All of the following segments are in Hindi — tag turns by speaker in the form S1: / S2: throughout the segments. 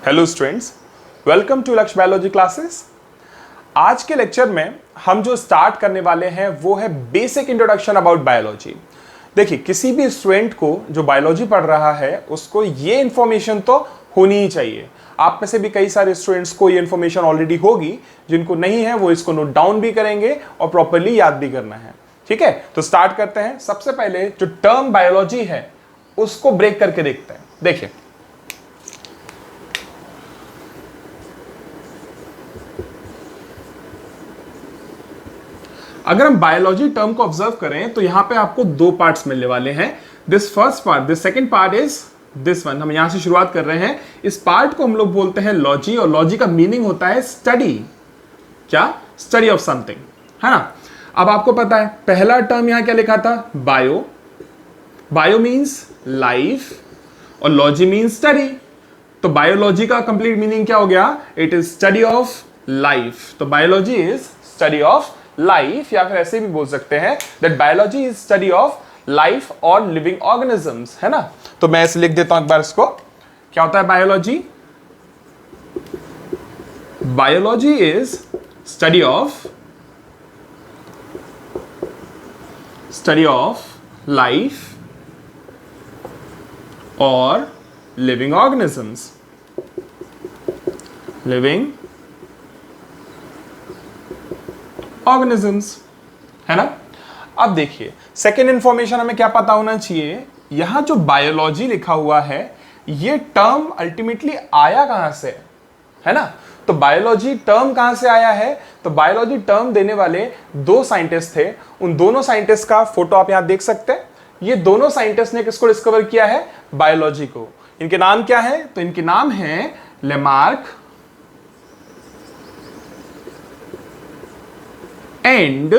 S1: हेलो स्टूडेंट्स, वेलकम टू लक्ष्य बायोलॉजी क्लासेस। आज के लेक्चर में हम जो स्टार्ट करने वाले हैं वो है बेसिक इंट्रोडक्शन अबाउट बायोलॉजी। देखिए, किसी भी स्टूडेंट को जो बायोलॉजी पढ़ रहा है उसको ये इन्फॉर्मेशन तो होनी ही चाहिए। आप में से भी कई सारे स्टूडेंट्स को ये इन्फॉर्मेशन ऑलरेडी होगी, जिनको नहीं है वो इसको नोट डाउन भी करेंगे और प्रॉपरली याद भी करना है। ठीक है, तो स्टार्ट करते हैं। सबसे पहले जो टर्म बायोलॉजी है उसको ब्रेक करके देखते हैं। देखिए, अगर हम बायोलॉजी टर्म को ऑब्जर्व करें तो यहां पे आपको दो पार्ट्स मिलने वाले हैं। This first part, this second part is this one. हम यहां से शुरुआत कर रहे हैं। इस पार्ट को हम लोग बोलते हैं लॉजी, और लॉजी का मीनिंग होता है स्टडी। क्या? स्टडी ऑफ समथिंग, है ना। अब आपको पता है पहला टर्म यहां क्या लिखा था? बायो। बायो मीन्स लाइफ और लॉजी मीन्स स्टडी। तो बायोलॉजी का कंप्लीट मीनिंग क्या हो गया? It is study of life. तो biology is study of life, या फिर ऐसे भी बोल सकते हैं that biology is study of life और लिविंग ऑर्गेनिजम्स, है ना। तो मैं ऐसे लिख देता हूं एक बार इसको। क्या होता है biology? Biology is study of life और लिविंग ऑर्गेनिजम्स। लिविंग ऑर्गेनिजम्स, है ना। अब देखिए, सेकेंड इंफॉर्मेशन हमें क्या पता होना चाहिए? यहां जो बायोलॉजी लिखा हुआ है ये टर्म अल्टीमेटली आया कहां से, है ना। तो बायोलॉजी टर्म कहां से आया है? तो बायोलॉजी टर्म देने वाले दो साइंटिस्ट थे। उन दोनों साइंटिस्ट का फोटो आप यहां देख सकते हैं। ये दोनों साइंटिस्ट ने किसको डिस्कवर किया है? बायोलॉजी को। इनके नाम क्या है? तो इनके नाम है लेमार्क एंड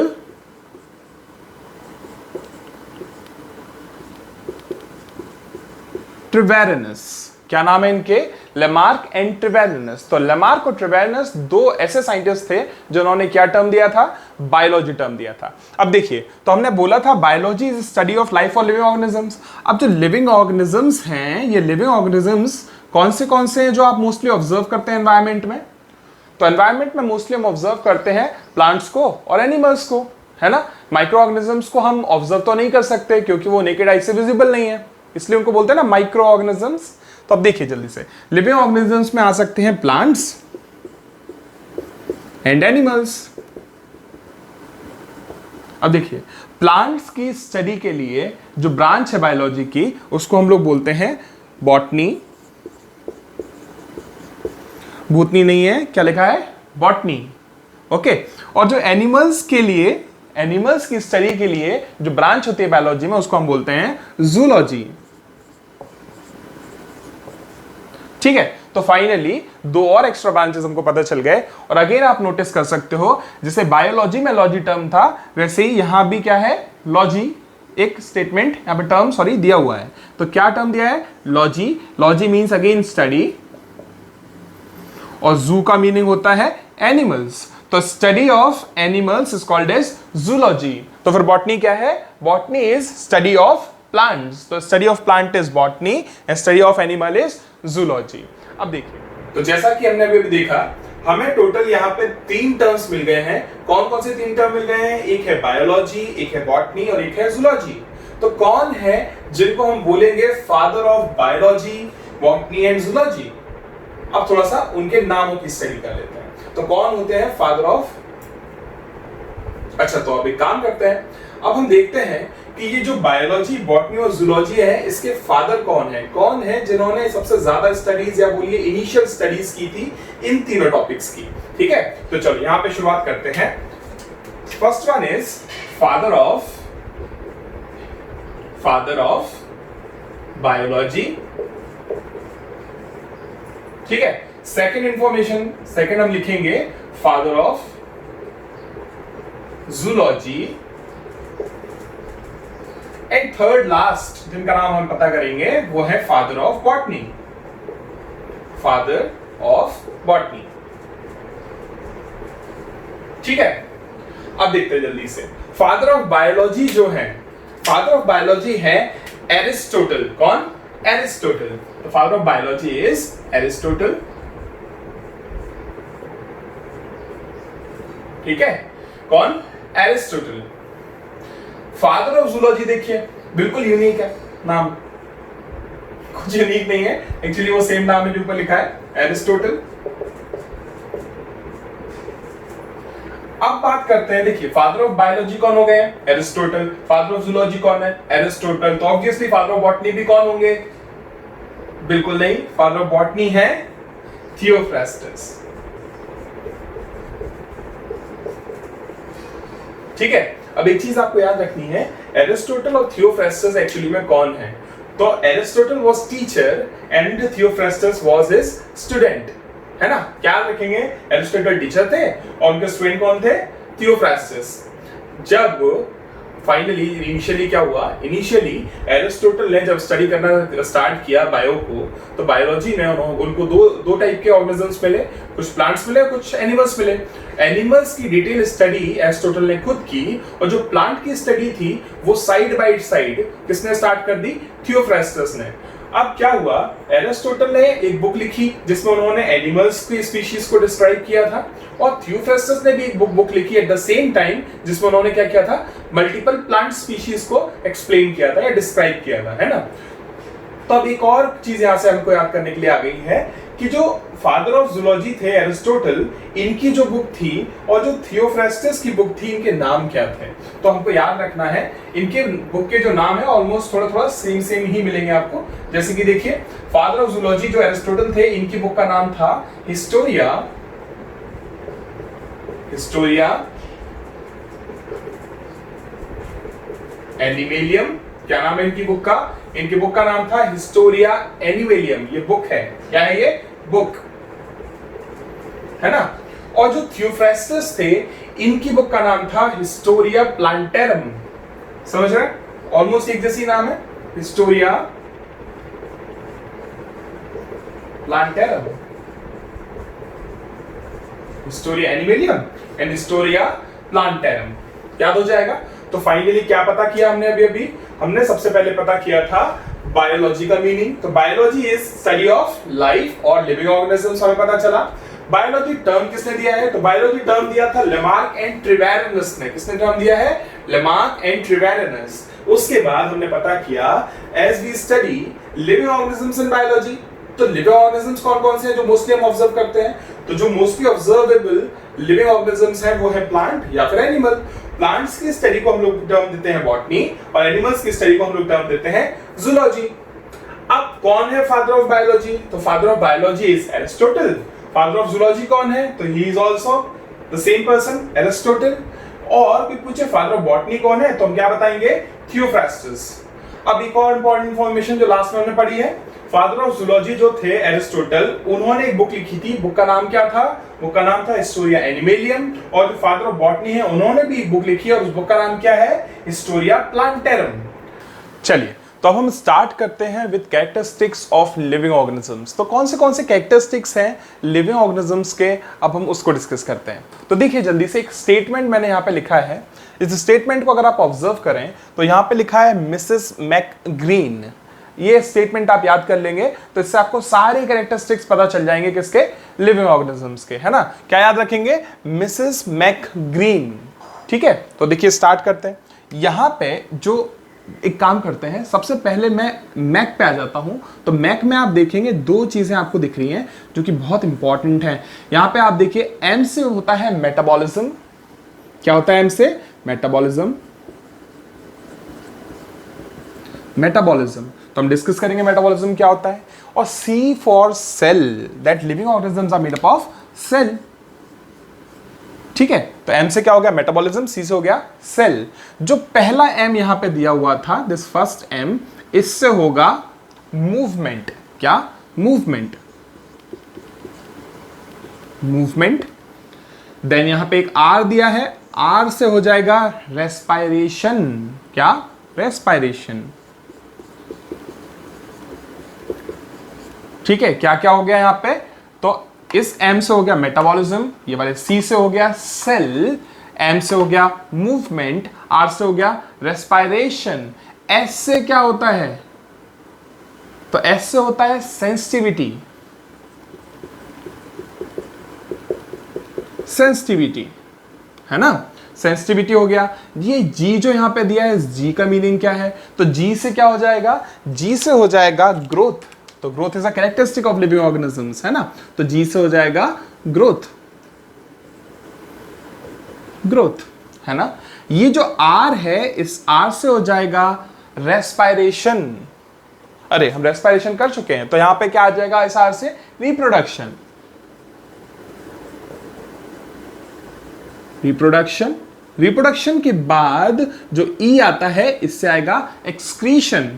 S1: ट्रिवेरिनस। क्या नाम है इनके? Lamarck and Treviranus. तो लेमार्क और ट्रिवेरिनस दो ऐसे साइंटिस्ट थे जिन्होंने क्या टर्म दिया था? बायोलॉजी टर्म दिया था। अब देखिए, तो हमने बोला था biology is study of life और लिविंग ऑर्गेनिजम्स। अब जो लिविंग ऑर्गेनिजम्स हैं, ये लिविंग ऑर्गेनिजम्स कौन से हैं जो आप मोस्टली ऑब्जर्व करते हैं एनवायरमेंट में? तो एनवायरमेंट में मोस्टली हम ऑब्जर्व करते हैं प्लांट्स को और एनिमल्स को, है ना। माइक्रो ऑर्गेनिजम्स को हम ऑब्जर्व तो नहीं कर सकते क्योंकि वो नेकेड आई से विजिबल नहीं है, इसलिए उनको बोलते हैं ना माइक्रो ऑर्गेनिजम्स। तो अब देखिए जल्दी से, लिविंग ऑर्गेनिजम्स में आ सकते हैं प्लांट्स एंड एनिमल्स। अब देखिए, प्लांट्स की स्टडी के लिए जो ब्रांच है बायोलॉजी की उसको हम लोग बोलते हैं बॉटनी। भूतनी नहीं है, क्या लिखा है? बॉटनी। ओके। और जो एनिमल्स के लिए, एनिमल्स की स्टडी के लिए जो ब्रांच होती है बायोलॉजी में उसको हम बोलते हैं जूलॉजी। ठीक है, तो फाइनली दो और एक्स्ट्रा ब्रांचेस हमको पता चल गए। और अगेन आप नोटिस कर सकते हो, जैसे बायोलॉजी में लॉजी टर्म था वैसे ही यहां भी क्या है? लॉजी। एक स्टेटमेंट यहां पे टर्म सॉरी दिया हुआ है। तो क्या टर्म दिया है? Logy. Logy means again study, और जू का मीनिंग होता है एनिमल्स। तो study of animals is called as zoology. तो फिर बॉटनी क्या है? Botany is study of plants. तो study of plant is botany and study of animal is zoology. अब देखिए, तो जैसा कि हमने अभी देखा, हमें टोटल यहाँ पे तीन टर्म्स मिल गए हैं। कौन कौन से तीन टर्म मिल गए हैं? एक है बायोलॉजी, एक है बॉटनी और एक है जूलॉजी। तो कौन है जिनको हम बोलेंगे father of biology, botany and zoology? अब थोड़ा सा उनके नामों की स्टडी कर लेते हैं। तो कौन होते हैं फादर ऑफ? अच्छा, तो अब एक काम करते हैं, अब हम देखते हैं कि ये जो बायोलॉजी, बॉटनी और जूलॉजी है, इसके फादर कौन है? कौन है जिन्होंने सबसे ज्यादा स्टडीज या बोलिए इनिशियल स्टडीज की थी इन तीनों टॉपिक्स की? ठीक है, तो चलो यहां पे शुरुआत करते हैं। First one is father of biology. ठीक है, सेकंड इंफॉर्मेशन, सेकंड हम लिखेंगे father of zoology. And third last जिनका नाम हम पता करेंगे वो है father of botany. Father of botany. ठीक है, अब देखते हैं जल्दी से। फादर ऑफ बायोलॉजी जो है, फादर ऑफ बायोलॉजी है एरिस्टोटल। कौन? Aristotle. The father of biology is Aristotle. ठीक है, कौन? एरिस्टोटल। फादर ऑफ जूलॉजी देखिए, बिल्कुल यूनिक है नाम, कुछ यूनिक नहीं है एक्चुअली, वो सेम नाम है जो ऊपर लिखा है, एरिस्टोटल। अब बात करते हैं, देखिए फादर ऑफ बायोलॉजी कौन हो गए? एरिस्टोटल। फादर ऑफ जूलॉजी कौन है? एरिस्टोटल। तो ऑब्वियसली फादर ऑफ बॉटनी भी कौन होंगे? बिल्कुल नहीं, फादर ऑफ बॉटनी है थियोफ्रास्टस। ठीक है, अब एक चीज आपको याद रखनी है, एरिस्टोटल और थियोफ्रास्टस एक्चुअली में कौन है? तो Aristotle was teacher and Theophrastus was his student, है ना? क्या रखेंगे? एरिस्टोटल टीचर थे और उनके स्टूडेंट कौन थे? थियोफ्रास्टस। जब फाइनली इनिशियली क्या हुआ, इनिशियली एरिस्टोटल ने जब स्टडी करना स्टार्ट किया बायो को, तो बायोलॉजी में उनको दो टाइप के ऑर्गेनिजम्स मिले, कुछ प्लांट्स मिले, कुछ एनिमल्स मिले। एनिमल्स की डिटेल स्टडी एरिस्टोटल ने खुद की, और जो प्लांट की स्टडी थी वो साइड बाय साइड किसने स्टार्ट कर दी? थियोफ्रास्टस ने। अब क्या हुआ, एरिस्टोटल ने एक बुक लिखी जिसमें उन्होंने एनिमल्स की स्पीशीज को डिस्क्राइब किया था, और थियोफ्रास्टस ने भी एक बुक लिखी एट द सेम टाइम जिसमें उन्होंने क्या किया था? मल्टीपल प्लांट स्पीशीज को एक्सप्लेन किया था या डिस्क्राइब किया था, है ना? तो अब एक और चीज यहां से हमको याद करने के लिए आ गई है कि जो फादर ऑफ जूलॉजी थे एरिस्टोटल, इनकी जो बुक थी और जो थियोफ्रास्टस की बुक थी, इनके नाम क्या थे? तो हमको याद रखना है, इनके बुक के जो नाम है ऑलमोस्ट थोड़ा सेम ही मिलेंगे आपको। जैसे कि देखिए, फादर ऑफ जूलॉजी जो एरिस्टोटल थे, इनकी बुक का नाम था हिस्टोरिया एनिमेलियम। क्या नाम है इनकी बुक का? इनकी बुक का नाम था हिस्टोरिया एनिमेलियम। ये बुक है, क्या है ये? बुक है ना? और जो थियोफ्रास्टस थे, इनकी बुक का नाम था हिस्टोरिया प्लांटेरम। समझ रहे? ऑलमोस्ट एक जैसी नाम है, Historia Plantarum, Historia Animalium and Historia Plantarum. याद हो जाएगा? तो फाइनली क्या पता किया हमने? अभी हमने सबसे पहले पता किया था बायोलॉजी का मीनिंग। तो biology is study of life और लिविंग ऑर्गेनिजम्स, हमें पता चला। बायोलॉजी टर्म किसने दिया है? तो बायोलॉजी टर्म दिया था लेमार्क एंड ट्रिवेरिनस ने। किसने टर्म दिया है? Lamarck and Treviranus. उसके बाद हमने पता किया as we study living organisms in biology, तो लिविंग ऑर्गेनिजम्स कौन कौन से हैं जो मोस्टली हम ऑब्जर्व करते हैं? तो जो मोस्टली ऑब्जर्वेबल लिविंग ऑर्गेनिजम्स हैं वो है प्लांट या फिर एनिमल। प्लांट्स की स्टडी को हम लोग टर्म देते हैं बॉटनी, और एनिमल्स की स्टडी को हम लोग टर्म देते हैं जूलॉजी। अब कौन है फादर ऑफ बायोलॉजी? तो father of biology is Aristotle. Father of zoology कौन है? तो he is also the same person, Aristotle. और कोई पूछे फादर ऑफ बॉटनी कौन है, तो हम क्या बताएंगे? थियोफ्रास्टस। अब एक और इंपॉर्टेंट इंफॉर्मेशन जो लास्ट में हमने पढ़ी है, फादर ऑफ जूलॉजी जो थे एरिस्टोटल, उन्होंने एक बुक लिखी थी। बुक का नाम क्या था? बुक का नाम था हिस्टोरिया एनिमेलियम। और जो फादर ऑफ बॉटनी है, उन्होंने भी एक बुक लिखी है और उस बुक का नाम क्या है? Historia plantarum. चलिए, तो अब हम स्टार्ट करते हैं with characteristics of living organisms. तो कौन से कैरेक्टरिस्टिक्स हैं लिविंग ऑर्गेनिजम्स के, अब हम उसको डिस्कस करते हैं। तो देखिए जल्दी से, एक स्टेटमेंट मैंने यहाँ पे लिखा है। इस स्टेटमेंट को अगर आप ऑब्जर्व करें तो यहाँ पे लिखा है मिसेस मैकग्रीन। ये स्टेटमेंट आप याद कर लेंगे तो इससे आपको सारे कैरेक्टरिस्टिक्स पता चल जाएंगे किसके? लिविंग ऑर्गेनिजम्स के, है ना? क्या याद रखेंगे? मिसेस मैकग्रीन। ठीक है, तो देखिए स्टार्ट करते हैं। यहां पे जो एक काम करते हैं, सबसे पहले मैं मैक पे आ जाता हूं। तो मैक में आप देखेंगे दो चीजें आपको दिख रही हैं जो कि बहुत इंपॉर्टेंट हैं। यहां पे आप देखिए एम से होता है मेटाबॉलिज्म। क्या होता है एम से? मेटाबॉलिज्म। मेटाबॉलिज्म तो हम डिस्कस करेंगे मेटाबॉलिज्म क्या होता है। और C for cell, that living organisms are made up of cell. ठीक है, तो एम से क्या हो गया? मेटाबॉलिज्म। सी से हो गया सेल। जो पहला एम यहां पे दिया हुआ था, दिस फर्स्ट एम, इससे होगा मूवमेंट। क्या? मूवमेंट। मूवमेंट। देन यहां पे एक आर दिया है, आर से हो जाएगा रेस्पायरेशन। क्या? रेस्पायरेशन। ठीक है, क्या क्या हो गया यहां पे? तो इस एम से हो गया मेटाबॉलिज्म, ये वाले सी से हो गया सेल, एम से हो गया मूवमेंट, आर से हो गया रेस्पायरेशन। एस से क्या होता है? तो एस से होता है सेंसिटिविटी। सेंसिटिविटी। है ना, सेंसिटिविटी हो गया। ये जी जो यहां पे दिया है, जी का मीनिंग क्या है, तो जी से क्या हो जाएगा, जी से हो जाएगा ग्रोथ। तो growth is a characteristic of living organisms, है ना, तो जी से हो जाएगा ग्रोथ, ग्रोथ, है ना। ये जो आर है, इस आर से हो जाएगा रेस्पायरेशन। अरे हम रेस्पायरेशन कर चुके हैं, तो यहां पे क्या आ जाएगा इस आर से, रिप्रोडक्शन, रिप्रोडक्शन। रिप्रोडक्शन के बाद जो ई आता है, इससे आएगा एक्सक्रीशन,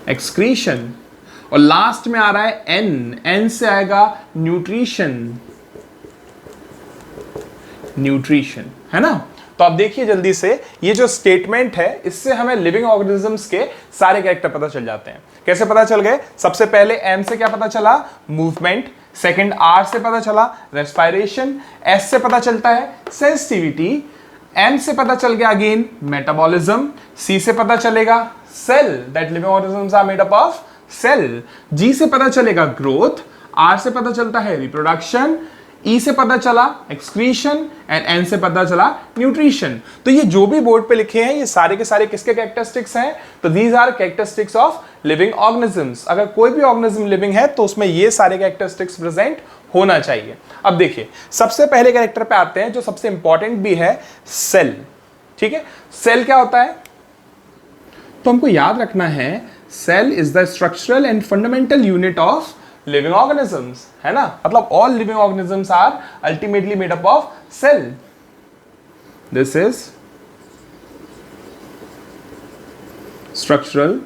S1: एक्सक्रीशन। और लास्ट में आ रहा है एन, एन से आएगा न्यूट्रिशन, न्यूट्रिशन, है ना। तो आप देखिए जल्दी से, ये जो स्टेटमेंट है, इससे हमें लिविंग ऑर्गेनिजम्स के सारे कैरेक्टर पता चल जाते हैं। कैसे पता चल गए, सबसे पहले एम से क्या पता चला, मूवमेंट। सेकंड आर से पता चला रेस्पायरेशन। एस से पता चलता है सेंसिटिविटी। एम से पता चल गया अगेन मेटाबॉलिज्म। सी से पता चलेगा cell, that living organisms are made up of cell. G से पता चलेगा ग्रोथ। आर से पता चलता है रिप्रोडक्शन। ई से पता चला एक्सक्रीशन एंड एन से पता चला न्यूट्रिशन। तो ये जो भी बोर्ड पे लिखे हैं, ये सारे के सारे किसके कैरेक्टरिस्टिक्स हैं, तो these are characteristics of living organisms. अगर कोई भी ऑर्गेनिज्म लिविंग है तो उसमें ये सारे कैरेक्टरिस्टिक्स प्रेजेंट होना चाहिए। अब देखिए सबसे पहले कैरेक्टर पे आते हैं, जो सबसे इंपॉर्टेंट भी है, सेल। ठीक है, सेल क्या होता है, तो हमको याद रखना है, cell is the structural and fundamental unit of living organisms, है ना। मतलब all living organisms are ultimately made up of cell. This is structural,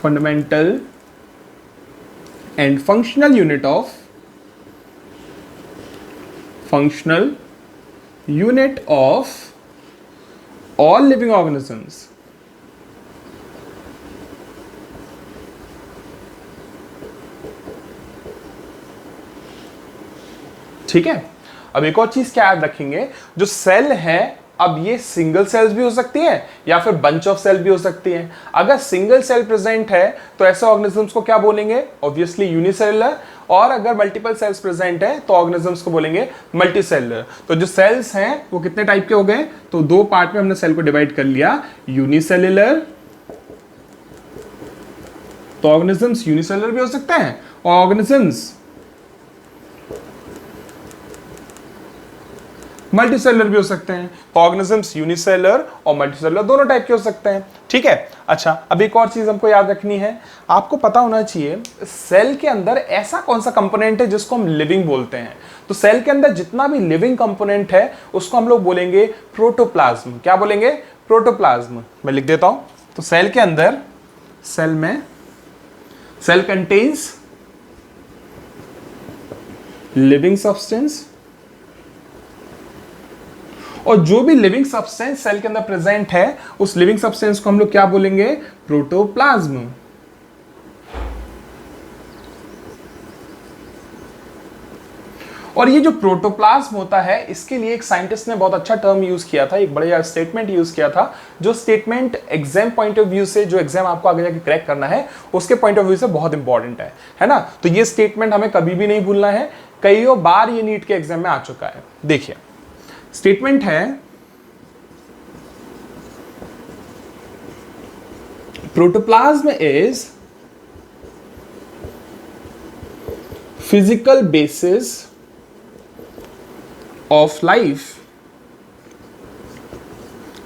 S1: fundamental and functional unit of, functional unit of all living organisms. ठीक है, अब एक और चीज क्या याद रखेंगे, जो सेल है, अब ये सिंगल सेल्स भी हो सकती है या फिर बंच ऑफ सेल भी हो सकती है। अगर सिंगल सेल प्रेजेंट है तो ऐसे ऑर्गेनिजम्स को क्या बोलेंगे, ऑब्वियसली यूनिसेलुलर। और अगर मल्टीपल सेल्स प्रेजेंट है तो ऑर्गेनिजम्स को बोलेंगे मल्टीसेलुलर। तो जो सेल्स हैं वो कितने टाइप के हो गए, तो दो पार्ट में हमने सेल को डिवाइड कर लिया, यूनिसेलुलर, तो ऑर्गेनिजम्स यूनिसेलुलर भी हो सकते हैं और ऑर्गेनिजम्स मल्टीसेलुलर भी हो सकते हैं। ऑर्गेनिजम्स यूनिसेलुलर और मल्टीसेलुलर दोनों टाइप के हो सकते हैं। ठीक है, अच्छा अब एक और चीज हमको याद रखनी है, आपको पता होना चाहिए सेल के अंदर ऐसा कौन सा कंपोनेंट है जिसको हम लिविंग बोलते हैं। तो सेल के अंदर जितना भी लिविंग कंपोनेंट है उसको हम लोग बोलेंगे प्रोटोप्लाज्म। क्या बोलेंगे, प्रोटोप्लाज्म। मैं लिख देता हूं, तो सेल के अंदर, सेल में, सेल कंटेन्स लिविंग सब्सटेंस, और जो भी लिविंग सब्सटेंस सेल के अंदर प्रेजेंट है उस लिविंग सब्सटेंस को हम लोग क्या बोलेंगे, प्रोटोप्लाज्म। और ये जो प्रोटोप्लाज्म होता है, इसके लिए एक साइंटिस्ट ने बहुत अच्छा टर्म यूज किया था, एक बढ़िया स्टेटमेंट यूज किया था, जो statement exam point of view से, जो एग्जाम आपको आगे जाके क्रैक करना है उसके पॉइंट ऑफ व्यू से बहुत इंपॉर्टेंट है ना। तो ये स्टेटमेंट हमें कभी भी नहीं भूलना है, कईयों बार ये नीट के एग्जाम में आ चुका है। देखिए स्टेटमेंट है, protoplasm is physical basis of life.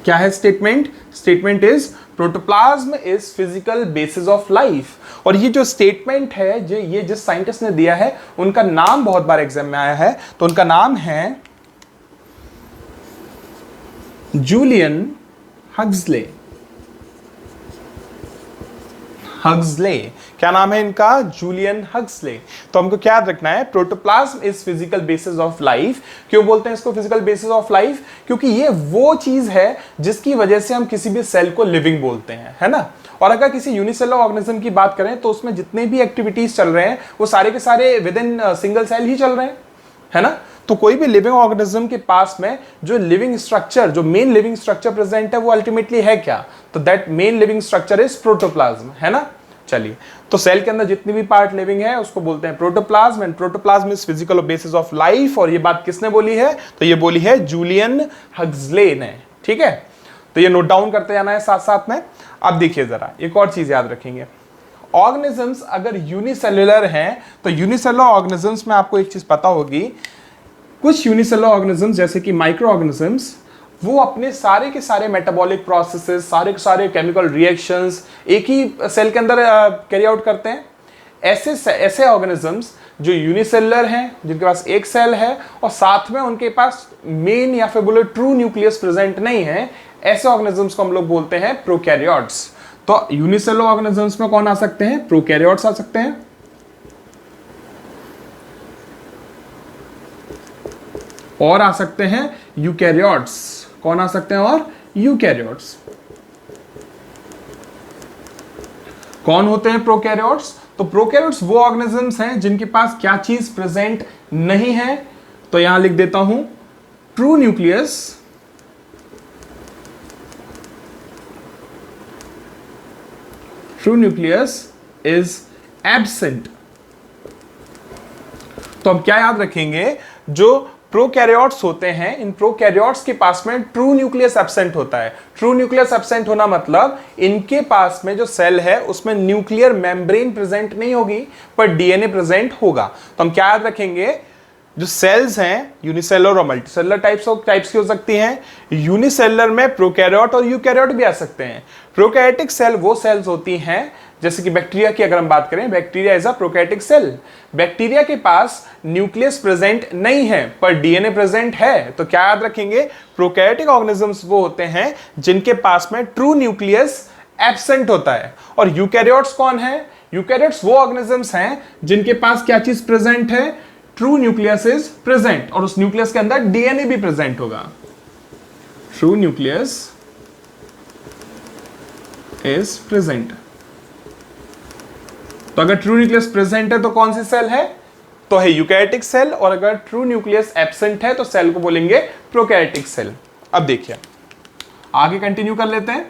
S1: क्या है statement, statement is protoplasm is physical basis of life. और ये जो स्टेटमेंट है, जो ये जिस साइंटिस्ट ने दिया है, उनका नाम बहुत बार एग्जाम में आया है, तो उनका नाम है जूलियन हक्सले। हक्सले, क्या नाम है इनका, जूलियन हक्सले। तो हमको क्या याद रखना है, protoplasm is physical basis of life. क्यों बोलते हैं इसको फिजिकल बेसिस ऑफ लाइफ, क्योंकि ये वो चीज है जिसकी वजह से हम किसी भी सेल को लिविंग बोलते हैं, है ना। और अगर किसी यूनिसेलुलर ऑर्गेनिज्म की बात करें तो उसमें जितने भी एक्टिविटीज चल रहे हैं वो सारे के सारे विद इन सिंगल सेल ही चल रहे हैं, है ना। तो कोई भी लिविंग ऑर्गेनिज्म के पास में जो लिविंग स्ट्रक्चर, जो मेन लिविंग स्ट्रक्चर प्रेजेंट है, वो अल्टीमेटली है क्या, तो that main living structure is protoplasm, है ना। चलिए, तो सेल के अंदर जितनी भी पार्ट लिविंग है उसको बोलते हैं protoplasm, and protoplasm is physical basis of life. और ये बात किसने बोली है? तो ये बोली है जूलियन हक्सले ने। ठीक है, तो ये नोट डाउन करते जाना है साथ साथ में। अब देखिए जरा एक और चीज याद रखेंगे, ऑर्गेनिजम्स अगर यूनिसेलुलर हैं तो यूनिसेलुलर ऑर्गेनिजम्स में आपको एक चीज पता होगी, कुछ यूनिसेलुलर ऑर्गेनिजम्स जैसे कि माइक्रो ऑर्गेनिजम्स, वो अपने सारे के सारे मेटाबॉलिक प्रोसेसेस, सारे के सारे केमिकल रिएक्शंस एक ही सेल के अंदर कैरी आउट करते हैं। ऐसे ऑर्गेनिजम्स जो यूनिसेलुलर हैं, जिनके पास एक सेल है और साथ में उनके पास मेन या फिर बोले ट्रू न्यूक्लियस प्रेजेंट नहीं है, ऐसे ऑर्गेनिजम्स को हम लोग बोलते हैं प्रोकैरियोट्स। तो यूनिसेलुलर ऑर्गेनिजम्स में कौन आ सकते हैं? प्रोकैरियोट्स आ सकते हैं। और आ सकते हैं यूकैरियोट्स। कौन आ सकते हैं? और यूकैरियोट्स। कौन होते हैं प्रोकैरियोट्स? तो प्रोकैरियोट्स वो ऑर्गेनिजम्स हैं जिनके पास क्या चीज प्रेजेंट नहीं है, तो यहां लिख देता हूं true nucleus. True nucleus is absent. तो अब क्या याद रखेंगे, जो प्रोकैरियोट्स होते हैं, इन प्रोकैरियोट्स के पास में ट्रू न्यूक्लियस एब्सेंट होता है। ट्रू न्यूक्लियस एब्सेंट होना मतलब इनके पास में जो सेल है उसमें न्यूक्लियर मेम्ब्रेन प्रेजेंट नहीं होगी, पर डीएनए प्रेजेंट होगा। तो हम क्या याद रखेंगे, जो सेल्स हैं यूनिसेलुलर और मल्टीसेलुलर टाइप्स की हो सकती हैं। यूनिसेलुलर में प्रोकैरियोट और यूकैरियोट भी आ सकते हैं। प्रोकैरियोटिक सेल वो सेल्स होती हैं, जैसे कि बैक्टीरिया की अगर हम बात करें, bacteria is a prokaryotic cell. Bacteria के पास न्यूक्लियस प्रेजेंट नहीं है पर डीएनए प्रेजेंट है। तो क्या याद रखेंगे, प्रोकैरियोटिक ऑर्गेनिजम्स वो होते हैं जिनके पास में ट्रू न्यूक्लियस एब्सेंट होता है। और यूकैरियोट्स कौन है? यूकैरियोट्स वो ऑर्गेनिजम्स हैं जिनके पास क्या चीज प्रेजेंट है? ट्रू न्यूक्लियस इज प्रेजेंट, और उस न्यूक्लियस के अंदर डीएनए भी प्रेजेंट होगा। True nucleus is present. तो अगर ट्रू न्यूक्लियस प्रेजेंट है तो कौन सी सेल है? तो है यूकैरियोटिक सेल। और अगर ट्रू न्यूक्लियस एब्सेंट है तो सेल को बोलेंगे प्रोकैरियोटिक सेल। अब देखिए आगे कंटिन्यू कर लेते हैं।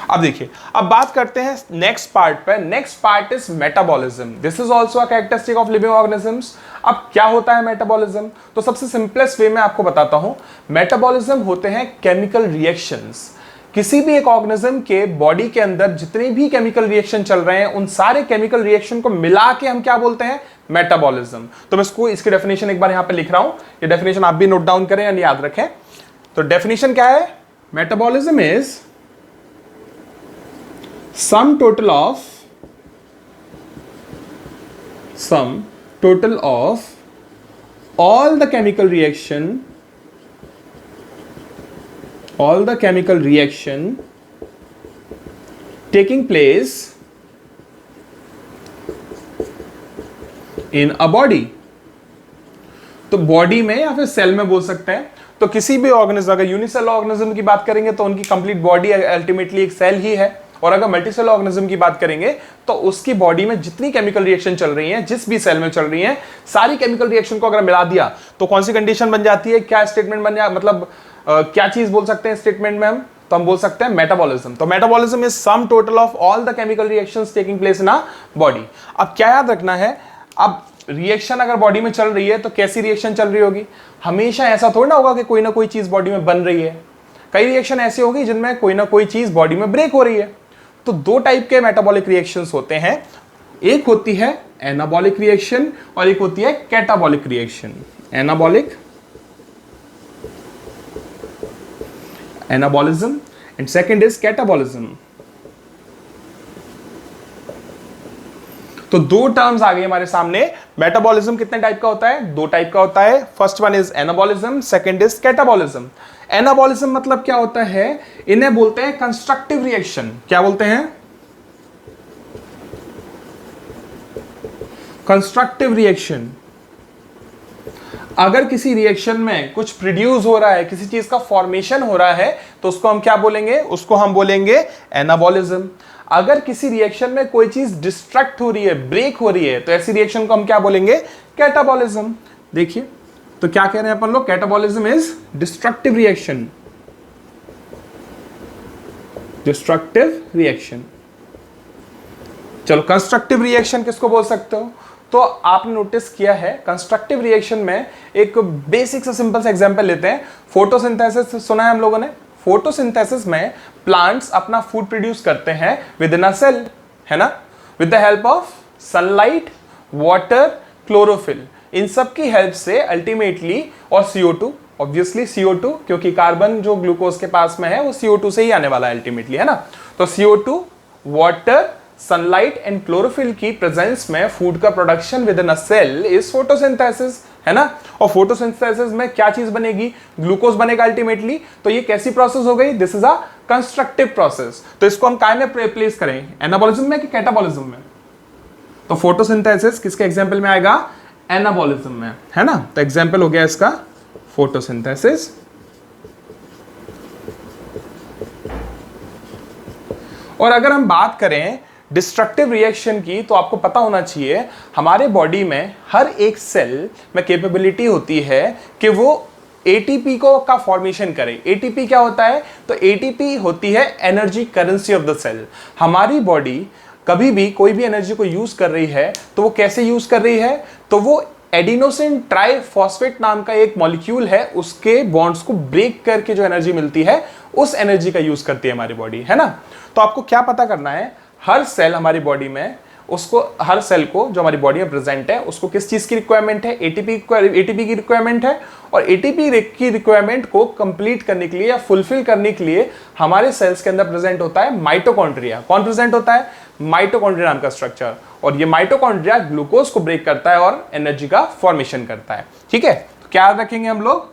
S1: अब देखिए, अब बात करते हैं नेक्स्ट पार्ट पर। Next part is metabolism. This is also a characteristic of living organisms. अब क्या होता है मेटाबॉलिज्म? तो सबसे सिंपलेस्ट वे में आपको बताता हूं। मेटाबॉलिज्म होते हैं केमिकल रिएक्शंस। किसी भी एक ऑर्गेनिज्म के बॉडी के अंदर जितने भी केमिकल रिएक्शन चल रहे हैं, उन सारे केमिकल रिएक्शन को मिला के हम क्या बोलते हैं? मेटाबॉलिज्म। तो मैं इसकी डेफिनेशन एक बार यहां पे लिख रहा हूं, ये डेफिनेशन आप भी नोट डाउन करें या याद रखें। तो डेफिनेशन क्या है? Metabolism is sum total of all the chemical reaction taking place in a body। तो बॉडी में या फिर सेल में बोल सकते हैं। तो किसी भी ऑर्गेनिज्म, अगर यूनिसेलुलर ऑर्गेनिज्म की बात करेंगे तो उनकी कंप्लीट बॉडी अल्टीमेटली एक सेल ही है। और अगर मल्टीसेलुलर ऑर्गेनिज्म की बात करेंगे तो उसकी बॉडी में जितनी केमिकल रिएक्शन चल रही हैं, जिस भी सेल में चल रही हैं, सारी केमिकल रिएक्शन को अगर मिला दिया तो कौन सी कंडीशन बन जाती है? क्या स्टेटमेंट बन जाए, मतलब क्या चीज बोल सकते हैं स्टेटमेंट में हम? तो हम बोल सकते हैं मेटाबॉलिज्म। तो metabolism is sum total of all the chemical reactions taking place in a body. अब क्या याद रखना है, अब रिएक्शन अगर बॉडी में चल रही है तो कैसी रिएक्शन चल रही होगी? हमेशा ऐसा थोड़ा ना होगा कि कोई ना कोई चीज बॉडी में बन रही है। कई रिएक्शन ऐसी होगी जिनमें कोई ना कोई चीज बॉडी में ब्रेक हो रही है। तो दो टाइप के मेटाबॉलिक रिएक्शंस होते हैं, एक होती है एनाबॉलिक रिएक्शन और एक होती है catabolic reaction. Anabolism and second is catabolism. तो दो टर्म्स आ गए हमारे सामने। मेटाबॉलिज्म कितने टाइप का होता है? दो टाइप का होता है। First one is anabolism, second is catabolism. Anabolism मतलब क्या होता है? इन्हें बोलते हैं कंस्ट्रक्टिव रिएक्शन। क्या बोलते हैं? Constructive reaction. अगर किसी रिएक्शन में कुछ प्रोड्यूस हो रहा है, किसी चीज का फॉर्मेशन हो रहा है, तो उसको हम क्या बोलेंगे? उसको हम बोलेंगे एनाबॉलिज्म। अगर किसी रिएक्शन में कोई चीज डिस्ट्रक्ट हो रही है, ब्रेक हो रही है, तो ऐसी रिएक्शन को हम क्या बोलेंगे? कैटाबॉलिज्म। देखिए तो क्या कह रहे हैं अपन लोग? Catabolism is destructive reaction. Destructive reaction. चलो कंस्ट्रक्टिव रिएक्शन किसको बोल सकते हो? तो आपने नोटिस किया है कंस्ट्रक्टिव रिएक्शन में एक बेसिक सा सिंपल सा एग्जांपल लेते हैं। फोटोसिंथेसिस सुना है हम लोगों ने। फोटोसिंथेसिस में प्लांट्स अपना फूड प्रोड्यूस करते हैं विद इन अ सेल, है ना, with the help of sunlight, water, chlorophyll, इन सब की हेल्प से अल्टीमेटली, और CO2, ऑब्वियसली CO2, क्योंकि कार्बन जो ग्लूकोज के पास में है वो CO2 से ही आने वाला है अल्टीमेटली, है ना। तो CO2, water, sunlight and chlorophyll की प्रेजेंस में फूड का production within a cell is photosynthesis, है ना। और फोटोसिंथेसिस में क्या चीज बनेगी? ग्लूकोज बनेगा अल्टीमेटली। तो ये कैसी प्रोसेस हो गई? This is a constructive process. तो इसको हम काय में प्लेस करें? एनाबॉलिज्म में कि कैटाबॉलिज्म में? तो फोटोसिंथेसिस किसके एग्जांपल में आएगा? एनाबॉलिज्म में, है ना। तो एग्जांपल हो गया इसका फोटोसिंथेसिस। और अगर हम बात करें डिस्ट्रक्टिव रिएक्शन की, तो आपको पता होना चाहिए हमारे बॉडी में हर एक सेल में कैपेबिलिटी होती है कि वो एटीपी को का फॉर्मेशन करे। एटीपी क्या होता है? तो एटीपी होती है energy currency of the cell. हमारी बॉडी कभी भी कोई भी एनर्जी को यूज कर रही है तो वो कैसे यूज कर रही है? तो वो एडिनोसिन ट्राइफॉस्फेट नाम का एक मॉलिक्यूल है, उसके बॉन्ड्स को ब्रेक करके जो एनर्जी मिलती है उस एनर्जी का यूज करती है हमारी बॉडी, है ना। तो आपको क्या पता करना है? हर सेल हमारी बॉडी में, उसको हर सेल को जो हमारी बॉडी में प्रेजेंट है उसको किस चीज की रिक्वायरमेंट है? एटीपी की रिक्वायरमेंट है। और एटीपी की रिक्वायरमेंट को कंप्लीट करने के लिए या फुलफिल करने के लिए हमारे सेल्स के अंदर प्रेजेंट होता है माइटोकॉन्ड्रिया। कौन प्रेजेंट होता है? माइटोकॉन्ड्रिया नाम का स्ट्रक्चर। और ये माइटोकॉन्ड्रिया ग्लूकोज को ब्रेक करता है और एनर्जी का फॉर्मेशन करता है, ठीक है। तो क्या याद रखेंगे हम लोग?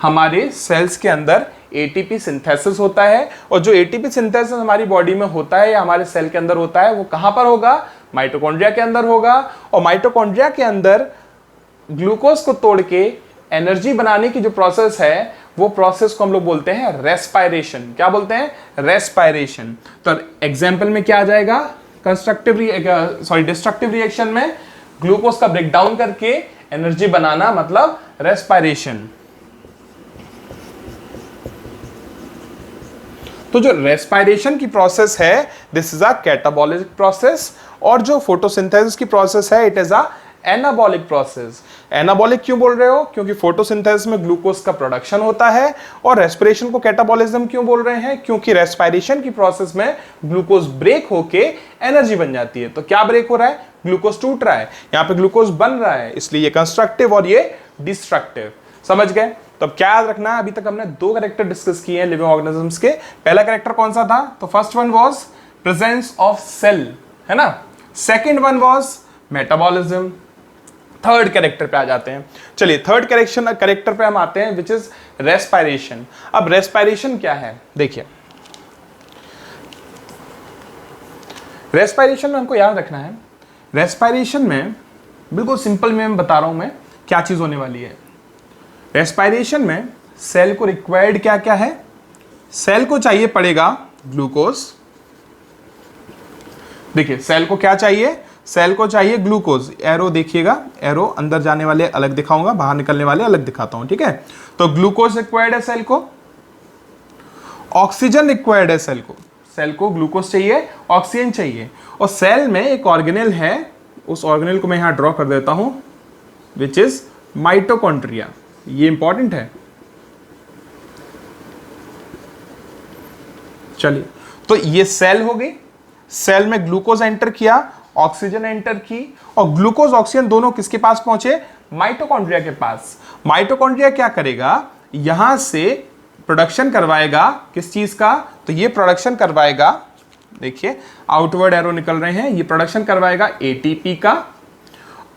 S1: हमारे सेल्स के अंदर एटीपी सिंथेसिस होता है, और जो एटीपी सिंथेसिस हमारी बॉडी में होता है या हमारे सेल के अंदर होता है वो कहां पर होगा? माइटोकॉन्ड्रिया के अंदर होगा। और माइटोकॉन्ड्रिया के अंदर ग्लूकोज को तोड़ के एनर्जी बनाने की जो प्रोसेस है वो प्रोसेस को हम लोग बोलते हैं रेस्पायरेशन। क्या बोलते हैं? रेस्पायरेशन। तो एग्जांपल में क्या आ जाएगा? डिस्ट्रक्टिव रिएक्शन में ग्लूकोज का ब्रेकडाउन करके एनर्जी बनाना, मतलब रेस्पायरेशन। तो जो रेस्पायरेशन की प्रोसेस है this is a catabolic process, और जो फोटोसिंथेसिस की प्रोसेस है it is a anabolic process. Anabolic क्यों बोल रहे हो? क्योंकि फोटोसिंथेसिस में ग्लूकोज का प्रोडक्शन होता है। और रेस्पिरेशन को कैटाबॉलिज्म क्यों बोल रहे हैं? क्योंकि रेस्पिरेशन की प्रोसेस में ग्लूकोज ब्रेक होके एनर्जी बन जाती है। तो क्या ब्रेक हो रहा है? ग्लूकोज टूट रहा है, यहाँ पे ग्लूकोज बन रहा है, इसलिए ये कंस्ट्रक्टिव और ये डिस्ट्रक्टिव। समझ गए? तो अब क्या याद रखना? अभी तक हमने दो कैरेक्टर डिस्कस किए हैं लिविंग ऑर्गेनिजम्स के। पहला कैरेक्टर कौन सा था? तो first one was presence of cell, है ना। Second one was metabolism. Third character पे आ जाते हैं। चलिए थर्ड कैरेक्टर पे हम आते हैं विच इज रेस्पायरेशन। अब रेस्पायरेशन क्या है? देखिए रेस्पायरेशन में हमको याद रखना है, रेस्पायरेशन में बिल्कुल सिंपल में बता रहा हूं मैं क्या चीज होने वाली है। रेस्पायरेशन में सेल को रिक्वायर्ड क्या क्या है? सेल को चाहिए पड़ेगा ग्लूकोज। देखिए सेल को क्या चाहिए? सेल को चाहिए ग्लूकोज। एरो देखिएगा, एरो अंदर जाने वाले अलग दिखाऊंगा, बाहर निकलने वाले अलग दिखाता हूं, ठीक है। तो ग्लूकोज रिक्वायर्ड है सेल को, ऑक्सीजन रिक्वायर्ड है सेल को ग्लूकोज चाहिए, ऑक्सीजन चाहिए। और सेल में एक ऑर्गेनेल है, उस ऑर्गेनेल को मैं यहां ड्रॉ कर देता हूं विच इज माइटोकॉन्ड्रिया। ये इंपॉर्टेंट है। चलिए तो ये सेल हो गई, सेल में ग्लूकोज एंटर किया, ऑक्सीजन एंटर की, और ग्लूकोज ऑक्सीजन दोनों किसके पास पहुंचे? माइटोकॉन्ड्रिया के पास। माइटोकॉन्ड्रिया क्या करेगा? यहां से प्रोडक्शन करवाएगा किस चीज का? तो ये प्रोडक्शन करवाएगा, देखिए आउटवर्ड एरो निकल रहे हैं, ये प्रोडक्शन करवाएगा एटीपी का,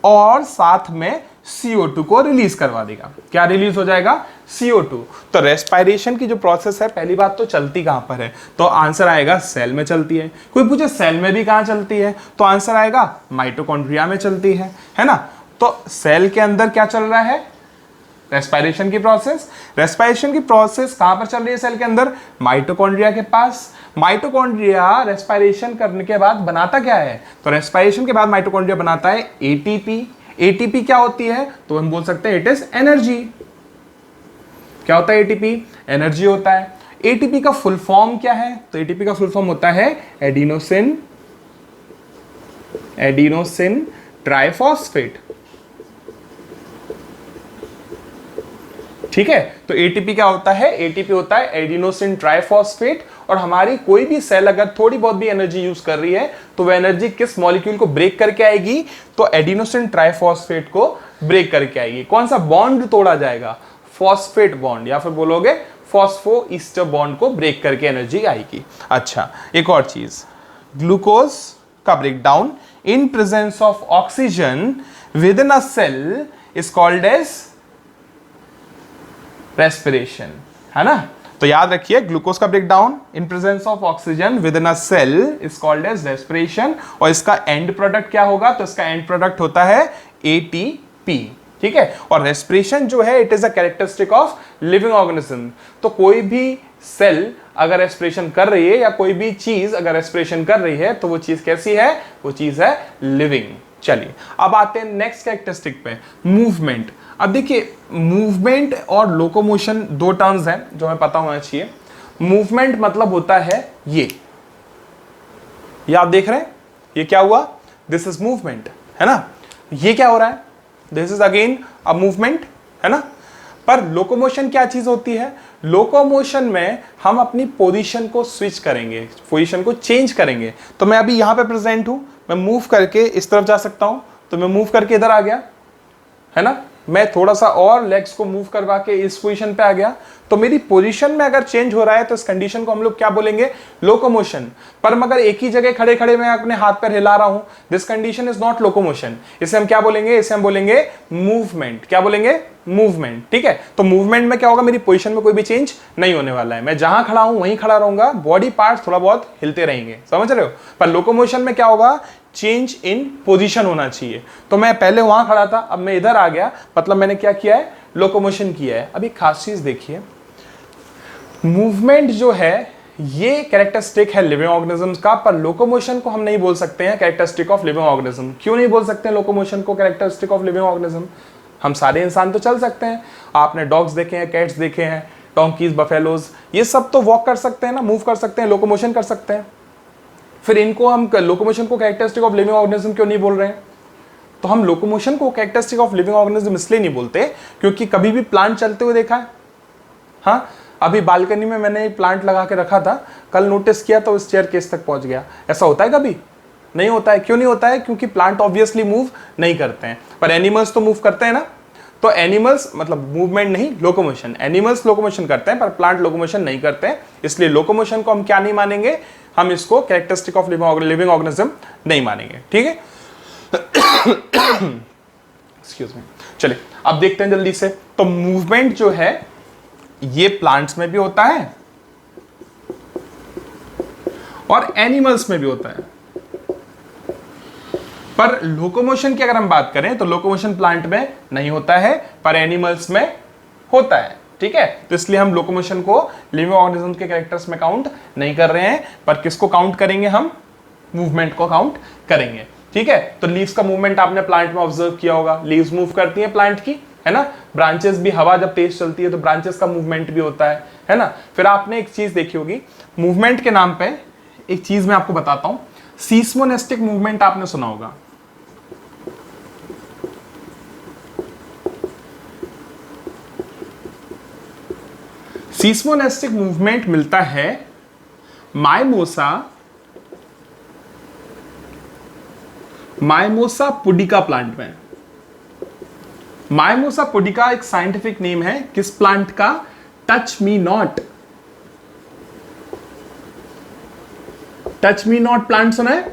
S1: और साथ में CO2 को रिलीज करवा देगा। क्या रिलीज हो जाएगा? CO2। तो रेस्पायरेशन की जो प्रोसेस है, पहली बात तो चलती कहां पर है? तो आंसर आएगा सेल में चलती है। कोई पूछे सेल में भी कहां चलती है? तो आंसर आएगा माइटोकॉन्ड्रिया में चलती है ना। तो सेल के अंदर क्या चल रहा है? रेस्पायरेशन की प्रोसेस। रेस्पायरेशन की प्रोसेस कहां पर चल रही है सेल के अंदर? माइटोकॉन्ड्रिया के पास। माइटोकॉन्ड्रिया रेस्पायरेशन करने के बाद बनाता क्या है? तो रेस्पायरेशन के बाद माइटोकॉन्ड्रिया बनाता है एटीपी। एटीपी क्या होती है? तो हम बोल सकते हैं इट इज एनर्जी। क्या होता है एटीपी? एनर्जी होता है। एटीपी का फुल फॉर्म क्या है? तो एटीपी का फुल फॉर्म होता है एडिनोसिन ट्राइफॉस्फेट। ठीक है, तो एटीपी क्या होता है? एटीपी होता है एडिनोसिन ट्राइफॉस्फेट। और हमारी कोई भी सेल अगर थोड़ी बहुत भी एनर्जी यूज कर रही है तो वह एनर्जी किस मॉलिक्यूल को ब्रेक करके आएगी? तो एडिनोसिन ट्राइफॉस्फेट को ब्रेक करके आएगी। कौन सा बॉन्ड तोड़ा जाएगा? फॉस्फेट बॉन्ड, या फिर बोलोगे फॉस्फोईस्टर बॉन्ड को ब्रेक करके एनर्जी आएगी। अच्छा, एक और चीज, ग्लूकोज का breakdown in presence of oxygen within a cell is called as respiration, है ना? तो याद रखिए, ग्लूकोज का breakdown in presence of oxygen within a cell is called as respiration. और इसका एंड प्रोडक्ट क्या होगा? तो इसका एंड प्रोडक्ट होता है एटीपी। ठीक है, और रेस्पिरेशन जो है it is a characteristic of living organism. तो कोई भी सेल अगर रेस्पिरेशन कर रही है या कोई भी चीज अगर रेस्पिरेशन कर रही है तो वो चीज कैसी है? वो चीज है लिविंग। चलिए अब आते हैं नेक्स्ट कैरेक्टरिस्टिक पे, मूवमेंट। अब देखिए, मूवमेंट और लोकोमोशन दो टर्म्स हैं जो हमें पता होना चाहिए। मूवमेंट मतलब होता है ये आप देख रहे हैं, ये क्या हुआ? दिस इज मूवमेंट, है ना? ये क्या हो रहा है? This is again a movement, है ना? पर लोकोमोशन क्या चीज होती है? लोकोमोशन में हम अपनी पोजीशन को स्विच करेंगे, पोजीशन को चेंज करेंगे। तो मैं अभी यहां पे प्रेजेंट हूं, मैं मूव करके इस तरफ जा सकता हूं, तो मैं मूव करके इधर आ गया, है ना? मैं थोड़ा सा और लेग्स को मूव करवा के इस पोजीशन पे आ गया। तो मेरी पोजीशन में अगर चेंज हो रहा है तो इस कंडीशन को हम लोग क्या बोलेंगे? लोकोमोशन। पर मगर एक ही जगह खड़े खड़े मैं अपने हाथ पैर हिला रहा हूं, this condition is not locomotion. इसे हम क्या बोलेंगे? इसे हम बोलेंगे मूवमेंट। क्या बोलेंगे? मूवमेंट। ठीक है, तो मूवमेंट में क्या होगा? मेरी पोजीशन में कोई भी चेंज नहीं होने वाला है, मैं जहां खड़ा हूं वहीं खड़ा रहूंगा, बॉडी पार्ट्स थोड़ा बहुत हिलते रहेंगे, समझ रहे हो? पर लोकोमोशन में क्या होगा? चेंज इन पोजीशन होना चाहिए। तो मैं पहले वहां खड़ा था, अब मैं इधर आ गया, मतलब मैंने क्या किया है? लोकोमोशन किया है। अभी खास चीज देखिए, मूवमेंट जो है ये कैरेक्टरिस्टिक है लिविंग ऑर्गेनिजम्स का, पर लोकोमोशन को हम नहीं बोल सकते हैं कैरेक्टरिस्टिक ऑफ लिविंग ऑर्गेनिज्म। क्यों नहीं बोल सकते हैं लोकोमोशन को कैरेक्टरिस्टिक ऑफ लिविंग ऑर्गेनिज्म? हम सारे इंसान तो चल सकते हैं, आपने डॉग्स देखे हैं, कैट्स देखे हैं, डोंकीज, बफेलोज, ये सब तो वॉक कर सकते हैं ना, मूव कर सकते हैं, लोकोमोशन कर सकते हैं। फिर इनको हम लोकोमोशन को कैरेक्टरिस्टिक ऑफ लिविंग ऑर्गेनिज्म क्यों नहीं बोल रहे हैं? तो हम लोकोमोशन को कैरेक्टरिस्टिक ऑफ लिविंग ऑर्गेनिज्म इसलिए नहीं बोलते क्योंकि कभी भी प्लांट चलते हुए देखा है? हाँ, अभी बालकनी में मैंने एक प्लांट लगा के रखा था, कल नोटिस किया तो उस चेयर केस तक पहुंच गया। ऐसा होता है कभी? नहीं होता है। क्यों नहीं होता है? क्योंकि प्लांट ऑब्वियसली मूव नहीं करते हैं, पर एनिमल्स तो मूव करते हैं ना। तो एनिमल्स मतलब मूवमेंट नहीं, लोकोमोशन। एनिमल्स लोकोमोशन करते हैं पर प्लांट लोकोमोशन नहीं करते हैं, इसलिए लोकोमोशन को हम क्या नहीं मानेंगे? हम इसको कैरेक्टरिस्टिक ऑफ लिविंग ऑर्गेनिज्म नहीं मानेंगे। ठीक है, एक्सक्यूज मी। चलिए अब देखते हैं जल्दी से। तो मूवमेंट जो है ये प्लांट्स में भी होता है और एनिमल्स में भी होता है, पर लोकोमोशन की अगर हम बात करें तो लोकोमोशन प्लांट में नहीं होता है पर एनिमल्स में होता है। ठीक है, तो इसलिए हम लोकोमोशन को लिविंग ऑर्गेनिज्म के कैरेक्टर्स में काउंट नहीं कर रहे हैं, पर किसको काउंट करेंगे? हम मूवमेंट को काउंट करेंगे। ठीक है, तो लीव्स का मूवमेंट आपने प्लांट में ऑब्जर्व किया होगा, लीव्स मूव करती हैं प्लांट की, है ना? ब्रांचेस भी, हवा जब तेज चलती है तो ब्रांचेस का मूवमेंट भी होता है ना? फिर आपने एक चीज देखी होगी, मूवमेंट के नाम पे एक चीज मैं आपको बताता हूं, सीस्मोनेस्टिक मूवमेंट आपने सुना होगा। सीस्मोनेस्टिक मूवमेंट मिलता है माइमोसा पुडिका प्लांट में। माइमोसा पुडिका एक साइंटिफिक नेम है किस प्लांट का? Touch me not. Touch me not plant सुना है?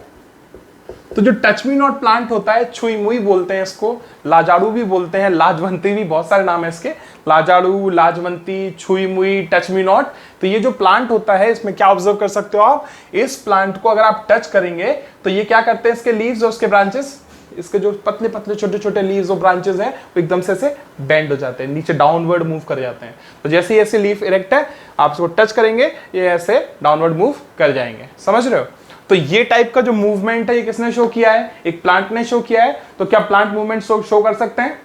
S1: तो जो टच मी नॉट प्लांट होता है, छुई मुई बोलते हैं इसको, लाजाड़ू भी बोलते हैं, लाजवंती भी, बहुत सारे नाम है इसके, लाजाड़ू, लाजवंती, छुई मुई, टच मी नॉट। तो ये जो प्लांट होता है इसमें क्या ऑब्जर्व कर सकते हो आप? इस प्लांट को अगर आप टच करेंगे तो ये क्या करते हैं? इसके लीव्स और उसके ब्रांचेस, इसके जो पतले पतले छोटे छोटे लीव्स और ब्रांचेस हैं वो एकदम से ऐसे बेंड हो जाते हैं, नीचे डाउनवर्ड मूव कर जाते हैं। तो जैसे ही ऐसे लीफ इरेक्ट है, आप इसको टच करेंगे ये ऐसे डाउनवर्ड मूव कर जाएंगे। समझ रहे हो? तो ये टाइप का जो मूवमेंट है ये किसने शो किया है? एक प्लांट ने शो किया है। तो क्या प्लांट मूवमेंट शो कर सकते हैं?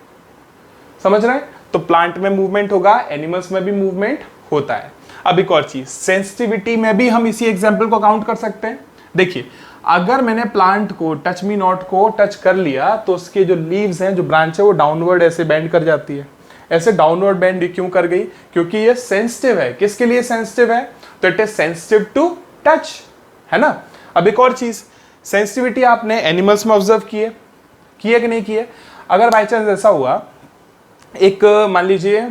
S1: समझ रहे हैं? तो प्लांट में मूवमेंट होगा, एनिमल्स में भी मूवमेंट होता है। अब एक और चीज, सेंसिटिविटी में भी हम इसी एग्जाम्पल को काउंट कर सकते हैं। देखिए, अगर मैंने प्लांट को टच मी नॉट को टच कर लिया तो उसके जो लीव्स हैं, जो ब्रांच है, वो डाउनवर्ड ऐसे बेंड कर जाती है। ऐसे डाउनवर्ड बेंड क्यों कर गई? क्योंकि ये सेंसिटिव है। किसके लिए सेंसिटिव है? तो it is sensitive to touch, है ना। अब एक और चीज, सेंसिटिविटी आपने एनिमल्स में ऑब्जर्व की है कि नहीं की है? अगर बाई चांस ऐसा हुआ, एक मान लीजिए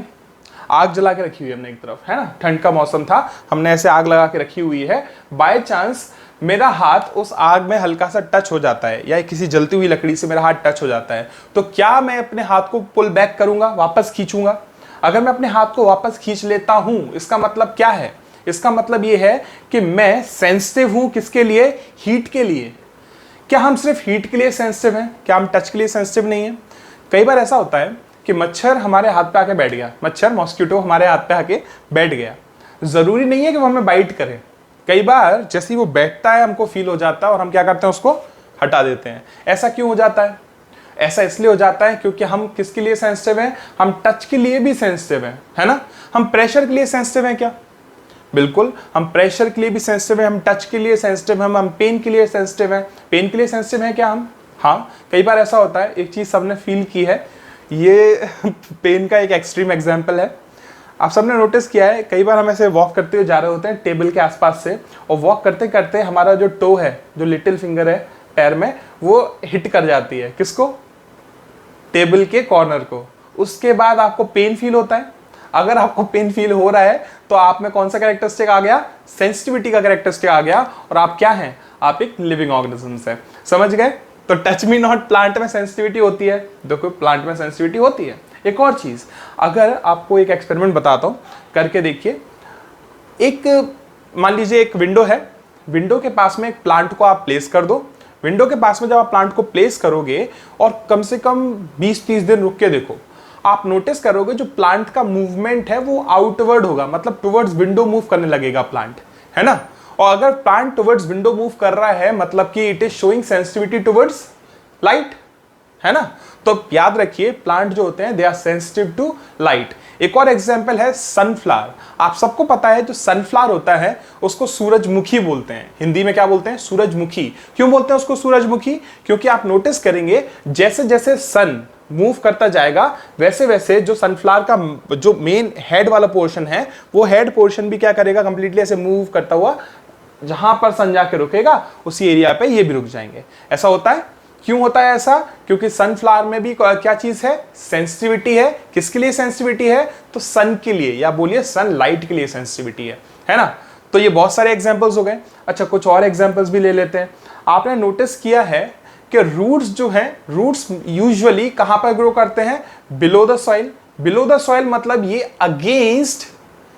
S1: आग जला के रखी हुई है हमने एक तरफ, है ना, ठंड का मौसम था, हमने ऐसे आग लगा के रखी हुई है, बाय चांस मेरा हाथ उस आग में हल्का सा टच हो जाता है या किसी जलती हुई लकड़ी से मेरा हाथ टच हो जाता है, तो क्या मैं अपने हाथ को पुल बैक करूंगा, वापस खींचूंगा? अगर मैं अपने हाथ को वापस खींच लेता हूं, इसका मतलब क्या है? इसका मतलब यह है कि मैं सेंसिटिव हूं। किसके लिए? हीट के लिए। क्या हम सिर्फ हीट के लिए सेंसिटिव हैं? क्या हम टच के लिए सेंसिटिव नहीं है? कई बार ऐसा होता है कि मच्छर हमारे हाथ पे आके बैठ गया, मच्छर मॉस्किटो हमारे हाथ पे आके बैठ गया, जरूरी नहीं है कि वो हमें बाइट करे। कई बार जैसे ही वो बैठता है हमको फील हो जाता है और हम क्या करते हैं, उसको हटा देते हैं। ऐसा क्यों हो जाता है? ऐसा इसलिए हो जाता है क्योंकि हम किसके लिए सेंसिटिव हैं? हम टच के लिए भी सेंसिटिव हैं, है ना। हम प्रेशर के लिए सेंसिटिव हैं क्या? बिल्कुल, हम प्रेशर के लिए भी सेंसिटिव हैं, हम टच के लिए सेंसिटिव हैं, हम पेन के लिए सेंसिटिव हैं। पेन के लिए सेंसिटिव हैं क्या हम? हाँ, कई बार ऐसा होता है। एक चीज सबने फील की है, ये पेन का एक एक्सट्रीम एग्जाम्पल है। आप सबने नोटिस किया है, कई बार हम ऐसे वॉक करते हुए जा रहे होते हैं टेबल के आसपास से, और वॉक करते करते हमारा जो टो है, जो लिटिल फिंगर है पैर में, वो हिट कर जाती है। किसको? टेबल के कॉर्नर को। उसके बाद आपको पेन फील होता है। अगर आपको पेन फील हो रहा है तो आप में कौन सा कैरेक्टरिस्टिक आ गया? सेंसिटिविटी का कैरेक्टरिस्टिक आ गया, और आप क्या हैं? आप एक लिविंग ऑर्गेनिज्म है। समझ गए? तो टच मी नॉट प्लांट में सेंसिटिविटी होती है। देखो, प्लांट में सेंसिटिविटी होती है। एक और चीज, अगर आपको एक एक्सपेरिमेंट बताता हूं, करके देखिए। एक मान लीजिए एक विंडो है, विंडो के पास में एक प्लांट को आप प्लेस कर दो। विंडो के पास में जब आप प्लांट को प्लेस करोगे और कम से कम 20-30 दिन रुक के देखो, आप नोटिस करोगे जो प्लांट का मूवमेंट है वो आउटवर्ड होगा, मतलब टुवर्ड्स विंडो मूव करने लगेगा प्लांट, है ना। और अगर प्लांट टुवर्ड्स विंडो मूव कर रहा है, मतलब कि it is showing sensitivity towards light, है ना। तो याद रखिए, प्लांट जो होते हैं they are sensitive to light. एक और एग्जांपल है सनफ्लावर। आप सबको पता है जो सनफ्लावर होता है उसको सूरजमुखी बोलते हैं। हिंदी में क्या बोलते हैं? सूरजमुखी। क्यों बोलते हैं उसको सूरजमुखी? क्योंकि आप नोटिस करेंगे जैसे जैसे सन मूव करता जाएगा वैसे वैसे जो सनफ्लावर का जो मेन हेड वाला पोर्शन है, वो हेड पोर्शन भी क्या करेगा? कंप्लीटली ऐसे मूव करता हुआ जहां पर सन जाके रुकेगा उसी एरिया पे ये भी रुक जाएंगे। ऐसा होता है। क्यों होता है ऐसा? क्योंकि सनफ्लावर में भी क्या चीज है? सेंसिटिविटी है। किसके लिए सेंसिटिविटी है? तो सन के लिए, या बोलिए सनलाइट के लिए सेंसिटिविटी है ना। तो ये बहुत सारे एग्जांपल्स हो गए। अच्छा, कुछ और एग्जांपल्स भी ले लेते हैं। आपने नोटिस किया है कि रूट्स जो हैं, रूट्स यूजुअली कहां पर ग्रो करते हैं? Below the soil. Below the soil मतलब ये अगेंस्ट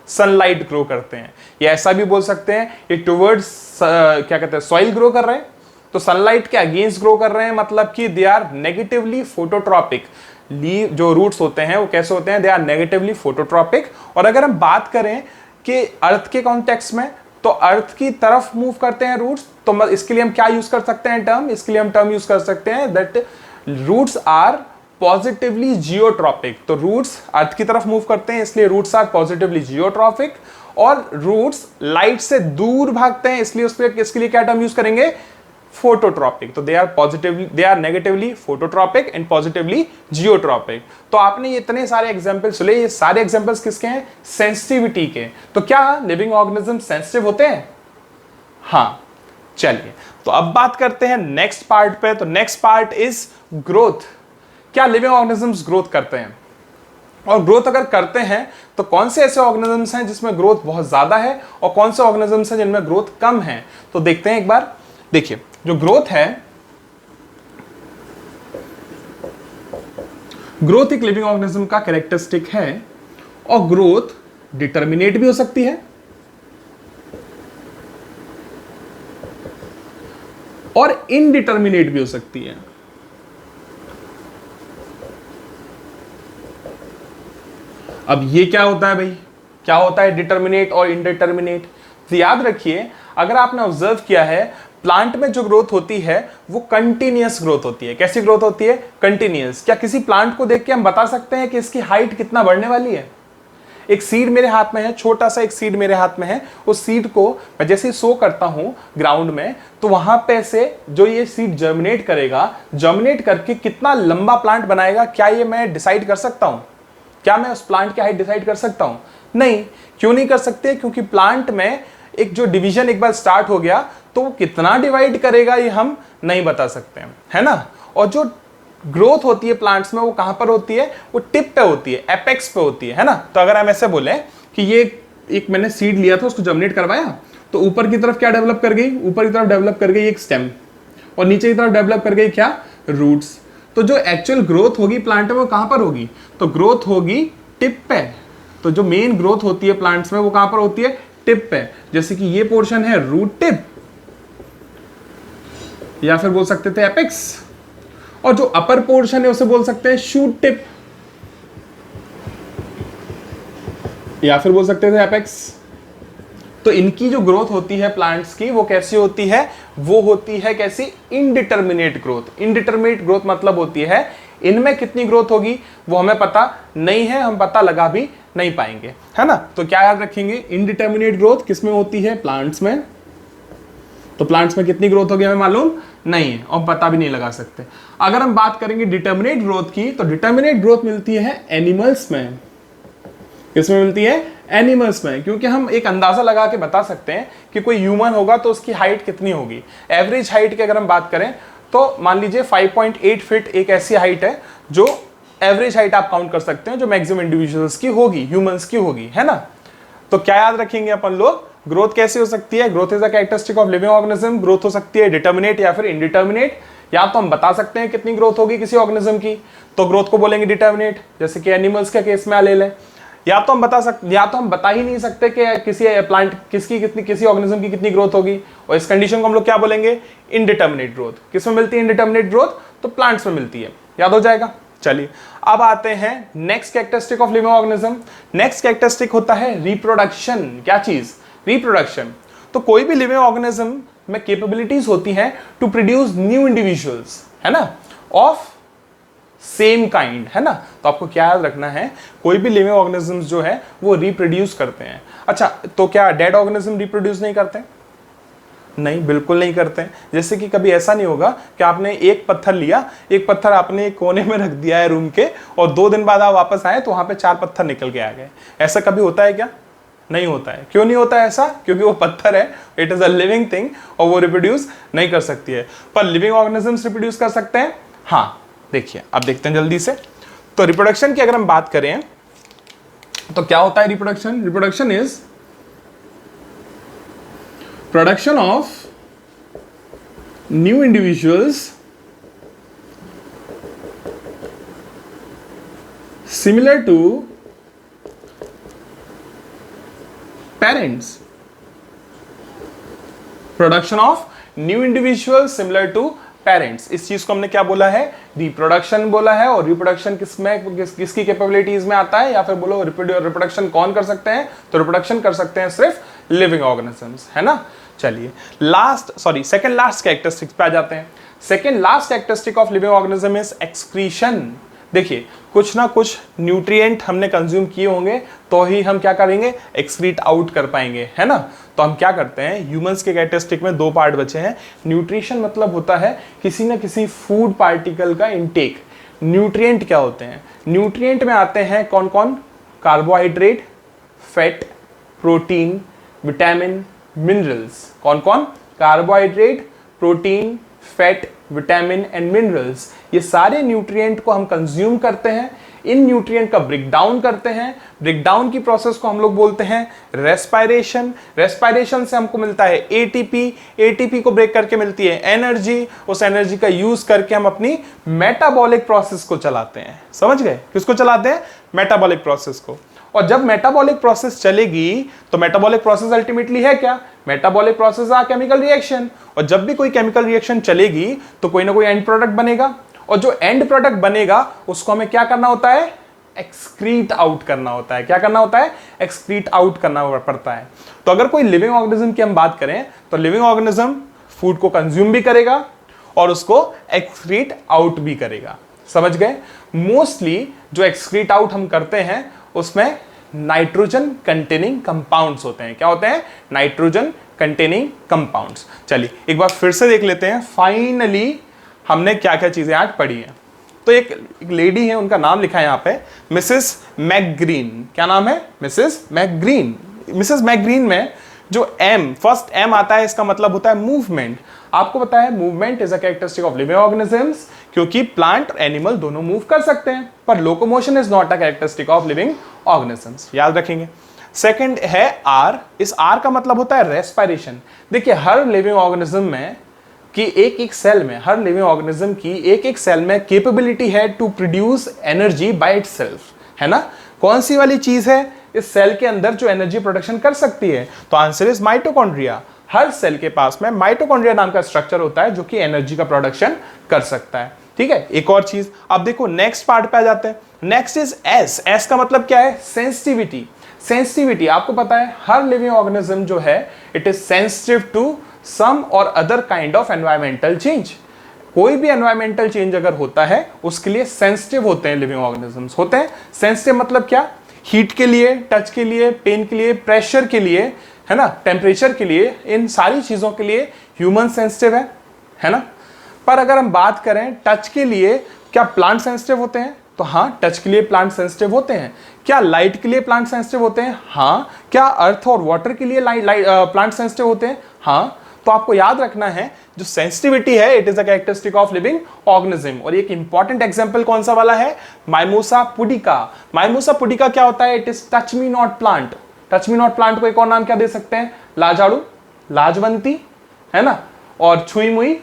S1: सनलाइट ग्रो करते हैं, या ऐसा भी बोल सकते हैं ये टुवर्ड्स क्या कहते हैं, सॉइल ग्रो कर रहे हैं। तो सनलाइट के अगेंस्ट ग्रो कर रहे हैं, मतलब कि they are negatively phototropic. Leave जो रूट्स होते हैं वो कैसे होते हैं? They are negatively phototropic. और अगर हम बात करें कि अर्थ के कॉन्टेक्स्ट में, तो अर्थ की तरफ मूव करते हैं रूट्स, तो इसके लिए हम क्या यूज कर सकते हैं टर्म? इसके लिए हम टर्म यूज कर सकते हैं that roots are positively geotropic. तो रूट्स अर्थ की तरफ मूव करते हैं इसलिए रूट्स आर पॉजिटिवली जियोट्रॉपिक, और रूट्स लाइट से दूर भागते हैं इसलिए उसके इसके लिए क्या टर्म यूज करेंगे? फोटोट्रॉपिक। तो they are negatively phototropic and positively geotropic. तो आपने ये इतने सारे एग्जांपल्स सुने, ये सारे एग्जांपल्स किसके हैं? सेंसिटिविटी के। तो क्या लिविंग ऑर्गेनिज्म सेंसिटिव होते हैं? हाँ। चलिए, तो अब बात करते हैं नेक्स्ट पार्ट पे। तो नेक्स्ट पार्ट इज ग्रोथ। क्या लिविंग ऑर्गेनिजम्स ग्रोथ करते हैं? और ग्रोथ अगर करते हैं तो कौन से ऐसे ऑर्गेनिजम्स हैं जिसमें ग्रोथ बहुत ज्यादा है और कौन से ऑर्गेनिजम्स हैं जिनमें ग्रोथ कम है? तो देखते हैं एक बार। देखिए, जो ग्रोथ है, ग्रोथ एक लिविंग ऑर्गेनिज्म का कैरेक्टरिस्टिक है, और ग्रोथ डिटर्मिनेट भी हो सकती है और इनडिटर्मिनेट भी हो सकती है। अब ये क्या होता है भाई? क्या होता है डिटर्मिनेट और इनडिटर्मिनेट? तो याद रखिए, अगर आपने ऑब्जर्व किया है, प्लांट में जो ग्रोथ होती है वो कंटिन्यूअस ग्रोथ होती है। कैसी ग्रोथ होती है? कंटिन्यूअस। क्या किसी प्लांट को देख के हम बता सकते हैं कि इसकी हाइट कितना बढ़ने वाली है? एक सीड मेरे हाथ में है, छोटा सा एक सीड मेरे हाथ में है, उस सीड को मैं जैसे सो करता हूं ग्राउंड में, तो वहां पे से जो ये सीड जर्मिनेट करेगा, जर्मिनेट करके कितना लंबा प्लांट बनाएगा, क्या ये मैं डिसाइड कर सकता हूं? क्या मैं उस प्लांट की हाइट डिसाइड कर सकता हूं? नहीं। क्यों नहीं कर सकते? क्योंकि प्लांट में एक जो डिवीजन एक बार स्टार्ट हो गया तो वो कितना डिवाइड करेगा ये हम नहीं बता सकते हैं, है ना। और जो ग्रोथ होती है प्लांट्स में वो कहां पर होती है? वो टिप पे होती है, एपेक्स पे होती है ना। तो अगर हम ऐसे बोले कि ये एक मैंने सीड लिया था, उसको जर्मिनेट करवाया, तो ऊपर की तरफ क्या डेवलप कर गई? ऊपर की तरफ डेवलप कर गई एक स्टेम, और नीचे की तरफ डेवलप कर गई क्या? रूट्स। तो जो एक्चुअल ग्रोथ होगी प्लांट में वो कहां पर होगी? तो ग्रोथ होगी टिप पे। तो जो मेन ग्रोथ होती है प्लांट्स में वो कहां पर होती है? टिप पे। जैसे कि ये पोर्शन है रूट टिप, या फिर बोल सकते थे एपेक्स, और जो अपर पोर्शन है उसे बोल सकते हैं शूट टिप, या फिर बोल सकते थे एपेक्स। तो इनकी जो ग्रोथ होती है प्लांट्स की वो कैसी होती है? वो होती है कैसी? Indeterminate growth. इनडिटर्मिनेट ग्रोथ मतलब होती है इनमें कितनी ग्रोथ होगी वो हमें पता नहीं है, हम पता लगा भी नहीं पाएंगे, है ना। तो क्या याद रखेंगे? इनडिटर्मिनेट ग्रोथ किसमें होती है? प्लांट्स में। तो प्लांट्स में कितनी ग्रोथ होगी हमें मालूम नहीं है और पता भी नहीं लगा सकते। अगर हम बात करेंगे डिटर्मिनेट ग्रोथ की, तो डिटर्मिनेट ग्रोथ मिलती है एनिमल्स में। किसमें मिलती है? एनिमल्स में। क्योंकि हम एक अंदाजा लगा के बता सकते हैं कि कोई ह्यूमन होगा तो उसकी हाइट कितनी होगी। एवरेज हाइट की अगर हम बात करें तो मान लीजिए 5.8 फीट एक ऐसी हाइट है जो एवरेज हाइट आप काउंट कर सकते हैं, जो मैक्सिमम इंडिविजुअल्स की होगी, ह्यूमंस की होगी, है ना। तो क्या याद रखेंगे अपन लोग? ग्रोथ कैसे हो सकती है? Growth is a characteristic of living organism. Growth हो सकती है डिटर्मिनेट या फिर इनडिटर्मिनेट। या तो हम बता सकते हैं कितनी ग्रोथ होगी किसी ऑर्गेनिज्म की, तो ग्रोथ को बोलेंगे डिटर्मिनेट, जैसे कि एनिमल्स के केस में ले लें। या तो हम बता ही नहीं सकते कि किसी प्लांट किसी ऑर्गेनिज्म की कितनी ग्रोथ होगी, और इस कंडीशन को हम लोग क्या बोलेंगे? Indeterminate growth. किसमें मिलती है इनडिटर्मिनेट ग्रोथ? तो प्लांट्स में मिलती है। याद हो जाएगा। चलिए अब आते हैं next characteristic of living organism. Next characteristic होता है रिप्रोडक्शन। क्या चीज? रिप्रोडक्शन। तो कोई भी लिविंग ऑर्गेनिज्म में कैपेबिलिटीज होती हैं टू प्रोड्यूस न्यू इंडिविजुअल्स, है ना, ऑफ सेम काइंड, है ना। तो आपको क्या याद रखना है? कोई भी लिविंग ऑर्गेनिजम्स जो है वो रिप्रोड्यूस करते हैं। अच्छा, तो क्या डेड ऑर्गेनिज्म रिप्रोड्यूस नहीं करते? नहीं, बिल्कुल नहीं करते हैं। जैसे कि कभी ऐसा नहीं होगा कि आपने एक पत्थर लिया, एक पत्थर आपने एक कोने में रख दिया है रूम के, और 2 दिन बाद आप वापस आए तो वहां पे 4 पत्थर निकल के आ गए। ऐसा कभी होता है क्या? नहीं होता है। क्यों नहीं होता है ऐसा? क्योंकि वो पत्थर है, it is a living thing, और वो रिप्रोड्यूस नहीं कर सकती है। पर लिविंग ऑर्गेनिजम्स रिप्रोड्यूस कर सकते हैं। हाँ, देखिए अब देखते हैं जल्दी से। तो रिप्रोडक्शन की अगर हम बात करें तो क्या होता है reproduction? Reproduction is production of new individuals similar to parents. Production of new individual similar to parents. इस चीज को हमने क्या बोला है? रिप्रोडक्शन बोला है। और रिप्रोडक्शन किसकी कैपेबिलिटीज में आता है? या फिर बोलो रिप्रोडक्शन कौन कर सकते हैं? तो रिप्रोडक्शन कर सकते हैं सिर्फ लिविंग ऑर्गेनिजम्स, है ना। चलिए सेकंड लास्ट कैरेक्टरिस्टिक्स पे आ जाते हैं। Second last characteristic of living organism is excretion. देखिए, कुछ ना कुछ न्यूट्रिएंट हमने कंज्यूम किए होंगे तो ही हम क्या करेंगे? एक्सक्रीट आउट कर पाएंगे, है ना। तो हम क्या करते हैं? ह्यूमंस के कैरेक्टरिस्टिक में 2 पार्ट बचे हैं। न्यूट्रिशन मतलब होता है किसी ना किसी फूड पार्टिकल का इंटेक। न्यूट्रिएंट क्या होते हैं? न्यूट्रिएंट में आते हैं कौन कौन? Carbohydrate, fat, protein, vitamin, minerals. कौन कौन? Carbohydrate, protein, fat, vitamin and minerals. ये सारे न्यूट्रिएंट को हम कंज्यूम करते हैं, इन न्यूट्रिएंट का ब्रेक डाउन करते हैं। ब्रेक डाउन की प्रोसेस को हम लोग बोलते हैं रेस्पायरेशन। रेस्पायरेशन से हमको मिलता है एटीपी। एटीपी को ब्रेक करके मिलती है एनर्जी। उस एनर्जी का यूज करके हम अपनी मेटाबॉलिक प्रोसेस को चलाते हैं। समझ गए? किसको चलाते हैं? मेटाबॉलिक प्रोसेस को। और जब मेटाबॉलिक प्रोसेस चलेगी तो मेटाबॉलिक प्रोसेस अल्टीमेटली है क्या? मेटाबॉलिक प्रोसेस आ केमिकल रिएक्शन। और जब भी कोई केमिकल रिएक्शन चलेगी तो कोई ना कोई एंड प्रोडक्ट बनेगा, और जो एंड प्रोडक्ट बनेगा उसको हमें क्या करना होता है? एक्सक्रीट आउट करना होता है। क्या करना होता है? एक्सक्रीट आउट करना पड़ता है। तो अगर कोई लिविंग ऑर्गेनिज्म की हम बात करें तो लिविंग ऑर्गेनिज्म फूड को कंज्यूम भी करेगा और उसको एक्सक्रीट आउट भी करेगा। समझ गए? मोस्टली जो एक्सक्रीट आउट हम करते हैं उसमें नाइट्रोजन कंटेनिंग कंपाउंड्स होते हैं। क्या होते हैं? Nitrogen containing compounds. चलिए एक बार फिर से देख लेते हैं फाइनली हमने क्या क्या चीजें आज पढ़ी हैं। तो एक लेडी है, उनका नाम लिखा है यहाँ पे, मिसेस मैकग्रीन। क्या नाम है? मिसेस मैकग्रीन। मिसेस मैकग्रीन में जो एम, फर्स्ट एम आता है, इसका मतलब होता है मूवमेंट। आपको पता है movement is a characteristic of living organisms, क्योंकि प्लांट और एनिमल दोनों मूव कर सकते हैं, पर locomotion is not a characteristic of living organisms. याद रखेंगे। सेकंड है आर। इस आर का मतलब होता है रेस्पिरेशन। देखिए हर लिविंग ऑर्गेनिज्म में कि एक एक सेल में, हर लिविंग ऑर्गेनिज्म की एक एक सेल में कैपेबिलिटी है to produce energy by itself, है ना? कौन सी वाली चीज है इस सेल के अंदर जो एनर्जी प्रोडक्शन कर सकती है? तो आंसर इज माइटोकॉन्ड्रिया। हर सेल के पास में माइटोकॉन्ड्रिया नाम का स्ट्रक्चर होता है जो कि एनर्जी का प्रोडक्शन कर सकता है। ठीक है, एक और चीज। अब देखो नेक्स्ट पार्ट पे आ जाते हैं। Next is S. एस का मतलब क्या है? सेंसिटिविटी। सेंसिटिविटी आपको पता है हर लिविंग ऑर्गेनिज्म जो है it is sensitive to some और other kind of environmental change. कोई भी एनवायरमेंटल चेंज अगर होता है उसके लिए सेंसिटिव होते हैं लिविंग ऑर्गेनिजम्स। होते हैं सेंसिटिव मतलब क्या? हीट के लिए, टच के लिए, पेन के लिए, प्रेशर के लिए, है ना, टेम्परेचर के लिए, इन सारी चीजों के लिए ह्यूमन सेंसिटिव है ना? पर अगर हम बात करें टच के लिए, क्या प्लांट सेंसिटिव होते हैं? तो हाँ, टच के लिए प्लांट सेंसिटिव होते हैं। क्या लाइट के लिए प्लांट सेंसिटिव होते हैं? हाँ। क्या अर्थ और वाटर के लिए प्लांट सेंसिटिव होते हैं? हाँ। तो आपको याद रखना है जो सेंसिटिविटी है it is a characteristic of living organism. और एक इंपॉर्टेंट एग्जांपल कौन सा वाला है? Mimosa pudica. माइमोसा पुडिका क्या होता है? It is touch me not plant. Touch me not plant को एक और नाम क्या दे सकते हैं? लाजाड़ू, लाजवंती, है ना, और छुई मुई।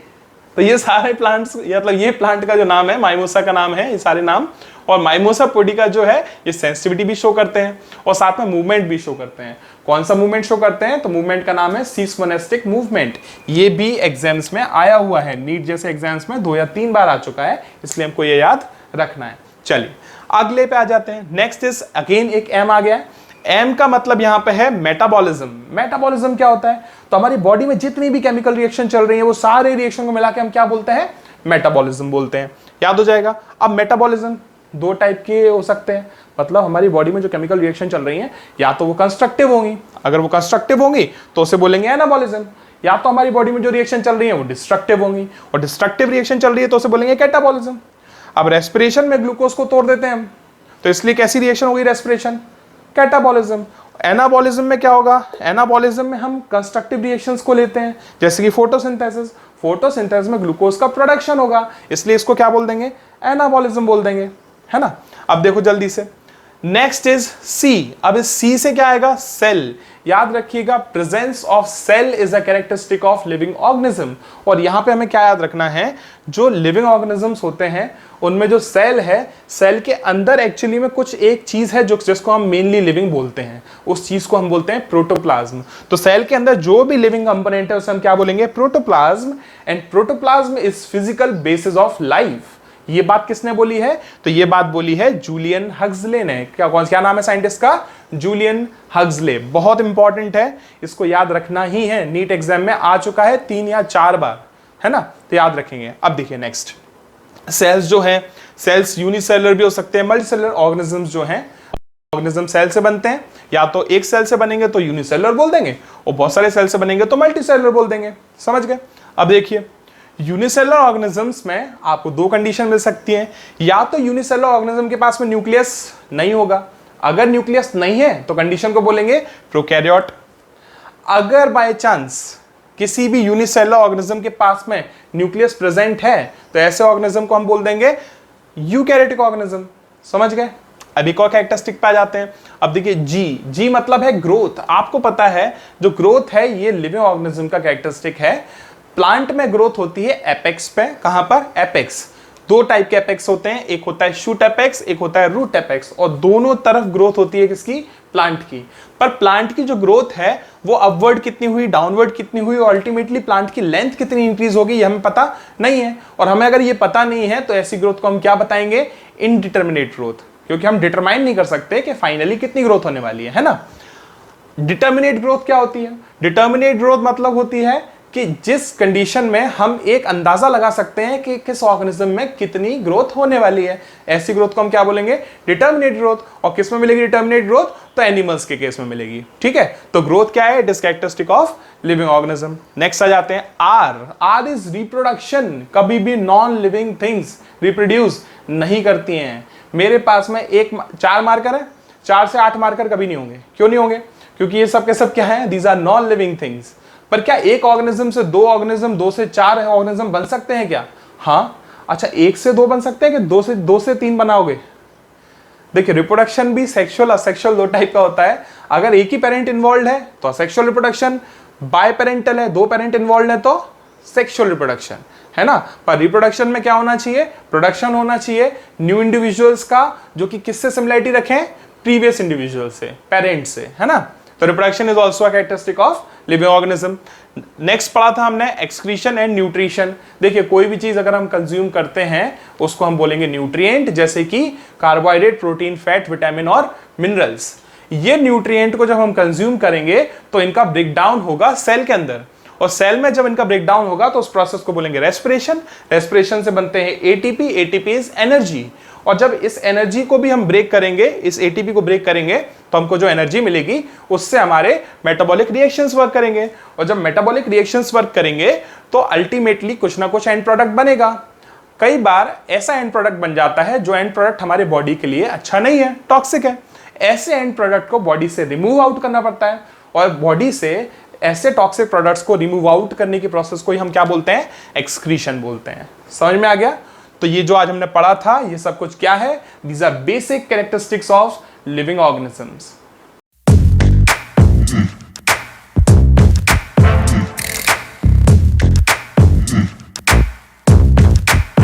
S1: तो ये सारे प्लांट्स, मतलब ये प्लांट का जो नाम है, माइमोसा का नाम है, ये सारे नाम। और माइमोसा पुडिका जो है ये सेंसिटिविटी भी शो करते हैं और साथ में मूवमेंट भी शो करते हैं। कौन सा मूवमेंट शो करते हैं? तो मूवमेंट का नाम है सीस्मोनेस्टिक मूवमेंट। ये भी एग्जाम्स में आया हुआ है, नीट जैसे एग्जाम्स में 2 या 3 बार आ चुका है, इसलिए हमको ये याद रखना है। चलिए अगले पे आ जाते हैं। नेक्स्ट इज अगेन एक एम आ गया है। एम का मतलब यहां पे है मेटाबॉलिज्म। मेटाबॉलिज्म क्या होता है? तो हमारी बॉडी में जितनी भी केमिकल रिएक्शन चल रही है वो सारे रिएक्शन को मिला के हम क्या बोलते हैं? मेटाबॉलिज्म बोलते हैं। याद हो जाएगा। अब मेटाबॉलिज्म 2 टाइप के हो सकते हैं, मतलब हमारी बॉडी में जो केमिकल रिएक्शन चल रही हैं या तो वो कंस्ट्रक्टिव होंगी, अगर वो कंस्ट्रक्टिव होंगी तो उसे बोलेंगे एनाबॉलिज्म, या तो हमारी बॉडी में जो रिएक्शन चल रही है वो डिस्ट्रक्टिव होंगी और डिस्ट्रक्टिव रिएक्शन चल रही है तो उसे बोलेंगे कैटाबॉलिज्म। अब रेस्पिरेशन में ग्लूकोज को तोड़ देते हैं हम, तो इसलिए कैसी रिएक्शन होगी? Respiration, catabolism. एनाबॉलिज्म में क्या होगा? एनाबॉलिज्म में हम कंस्ट्रक्टिव रिएक्शंस को लेते हैं, जैसे कि फोटोसिंथेसिस। फोटोसिंथेसिस में ग्लूकोज का प्रोडक्शन होगा, इसलिए इसको क्या बोल देंगे? एनाबॉलिज्म बोल देंगे, है ना? अब देखो जल्दी से, नेक्स्ट इज सी। अब इस सी से क्या आएगा? सेल। याद रखिएगा presence of cell is a characteristic of living organism. और यहां पे हमें क्या याद रखना है? जो लिविंग ऑर्गेनिजम्स होते हैं उनमें जो सेल है, सेल के अंदर एक्चुअली में कुछ एक चीज है जो जिसको हम मेनली लिविंग बोलते हैं, उस चीज को हम बोलते हैं प्रोटोप्लाज्म। तो सेल के अंदर जो भी लिविंग कंपोनेंट है उसे हम क्या बोलेंगे? Protoplasm. And protoplasm is physical basis of life. ये बात किसने बोली है? तो ये बात बोली है जूलियन हक्सले ने। क्या नाम है साइंटिस्ट का? Julian Huxley. बहुत इंपॉर्टेंट है, इसको याद रखना ही है, नीट एग्जाम में आ चुका है 3 या 4 बार, है ना? तो याद रखेंगे। अब देखिए नेक्स्ट, सेल्स जो है, सेल्स यूनिसेलुलर भी हो सकते हैं, मल्टीसेलुलर ऑर्गेनिजम्स जो हैं, ऑर्गेनिज्म सेल से बनते हैं, या तो एक सेल से बनेंगे तो यूनिसेलुलर बोल देंगे और बहुत सारे सेल से बनेंगे तो मल्टीसेलुलर बोल देंगे। समझ गए? अब देखिए यूनिसेलुलर ऑर्गेनिजम्स में आपको 2 कंडीशन मिल सकती हैं। या तो यूनिसेलुलर ऑर्गेनिज्म के पास में न्यूक्लियस नहीं होगा, अगर न्यूक्लियस नहीं है तो कंडीशन को बोलेंगे प्रोकैरियोट। अगर बाय चांस किसी भी यूनिसेलुलर ऑर्गेनिज्म के पास में न्यूक्लियस प्रेजेंट है तो ऐसे ऑर्गेनिज्म को हम बोल देंगे यूकैरियोटिक ऑर्गेनिज्म। समझ गए? अब एक और कैरेक्टरिस्टिक पे आ जाते हैं। अब देखिए जी, जी मतलब है ग्रोथ। आपको पता है जो ग्रोथ है ये लिविंग ऑर्गेनिज्म का कैरेक्टरिस्टिक है। प्लांट में ग्रोथ होती है एपेक्स पे। कहां पर? एपेक्स। 2 टाइप के एपेक्स होते हैं, एक होता है शूट एपेक्स, एक होता है रूट एपेक्स, और दोनों तरफ ग्रोथ होती है किसकी? प्लांट की। पर प्लांट की जो ग्रोथ है वो अपवर्ड कितनी हुई, डाउनवर्ड कितनी हुई, और अल्टीमेटली प्लांट की लेंथ कितनी इंक्रीज होगी ये हमें पता नहीं है। और हमें अगर ये पता नहीं है तो ऐसी ग्रोथ को हम क्या बताएंगे? इनडिटर्मिनेट ग्रोथ, क्योंकि हम डिटरमाइन नहीं कर सकते कि फाइनली कितनी ग्रोथ होने वाली है ना? डिटर्मिनेट ग्रोथ क्या होती है? डिटर्मिनेट ग्रोथ मतलब होती है कि जिस कंडीशन में हम एक अंदाजा लगा सकते हैं कि किस ऑर्गेनिज्म में कितनी ग्रोथ होने वाली है, ऐसी ग्रोथ को हम क्या बोलेंगे, डिटर्मिनेट ग्रोथ। और किस में मिलेगी डिटर्मिनेट ग्रोथ, तो एनिमल्स के केस में मिलेगी। ठीक है, तो ग्रोथ क्या है, it is characteristic of living organism. Next आ जाते हैं आर इज रिप्रोडक्शन। कभी भी नॉन लिविंग थिंग्स रिप्रोड्यूस नहीं करती हैं। मेरे पास में 4 मार्कर है, 4 से 8 मार्कर कभी नहीं होंगे। क्यों नहीं होंगे, क्योंकि ये सब के सब क्या है, these are non living things. पर क्या एक ऑर्गेनिज्म से 2 ऑर्गेनिज्म, 2 से 4 ऑर्गेनिज्म बन सकते हैं क्या? हाँ। अच्छा, 1 से 2 बन सकते हैं कि 2 से 3 बनाओगे? देखिए, रिप्रोडक्शन भी सेक्सुअल असेक्सुअल 2 टाइप का होता है। अगर एक ही पेरेंट इन्वॉल्व है तो असेक्सुअल रिप्रोडक्शन, बाय पेरेंटल है, 2 पेरेंट इन्वॉल्व है तो सेक्सुअल रिप्रोडक्शन, है ना। पर रिप्रोडक्शन में क्या होना चाहिए, प्रोडक्शन होना चाहिए न्यू इंडिविजुअल्स का, जो कि किससे सिमिलरिटी रखें, प्रीवियस इंडिविजुअल से, पेरेंट से, है ना। तो reproduction is also a characteristic of living organism. Next पढ़ा था हमने एक्सक्रीशन एंड न्यूट्रिशन। देखिए, कोई भी चीज अगर हम कंज्यूम करते हैं उसको हम बोलेंगे न्यूट्रिएंट, जैसे कि कार्बोहाइड्रेट, प्रोटीन, फैट, विटामिन और मिनरल्स। ये न्यूट्रिएंट को जब हम कंज्यूम करेंगे तो इनका ब्रेकडाउन होगा सेल के अंदर, और सेल में जब इनका ब्रेकडाउन होगा तो उस प्रोसेस को बोलेंगे रेस्पिरेशन। रेस्पिरेशन से बनते हैं एटीपी, एटीपी इज एनर्जी। और जब इस एनर्जी को भी हम ब्रेक करेंगे, इस एटीपी को ब्रेक करेंगे, तो हमको जो एनर्जी मिलेगी उससे हमारे मेटाबॉलिक रिएक्शंस वर्क करेंगे। और जब मेटाबॉलिक रिएक्शंस वर्क करेंगे तो अल्टीमेटली कुछ ना कुछ एंड प्रोडक्ट बनेगा। कई बार ऐसा एंड प्रोडक्ट बन जाता है जो एंड प्रोडक्ट हमारे बॉडी के लिए अच्छा नहीं है, टॉक्सिक है। ऐसे एंड प्रोडक्ट को बॉडी से रिमूव आउट करना पड़ता है, और बॉडी से ऐसे टॉक्सिक प्रोडक्ट्स को रिमूव आउट करने की प्रोसेस को ही हम क्या बोलते हैं, एक्सक्रीशन बोलते हैं। समझ में आ गया? तो ये जो आज हमने पढ़ा था ये सब कुछ क्या है, these are basic characteristics of living organisms.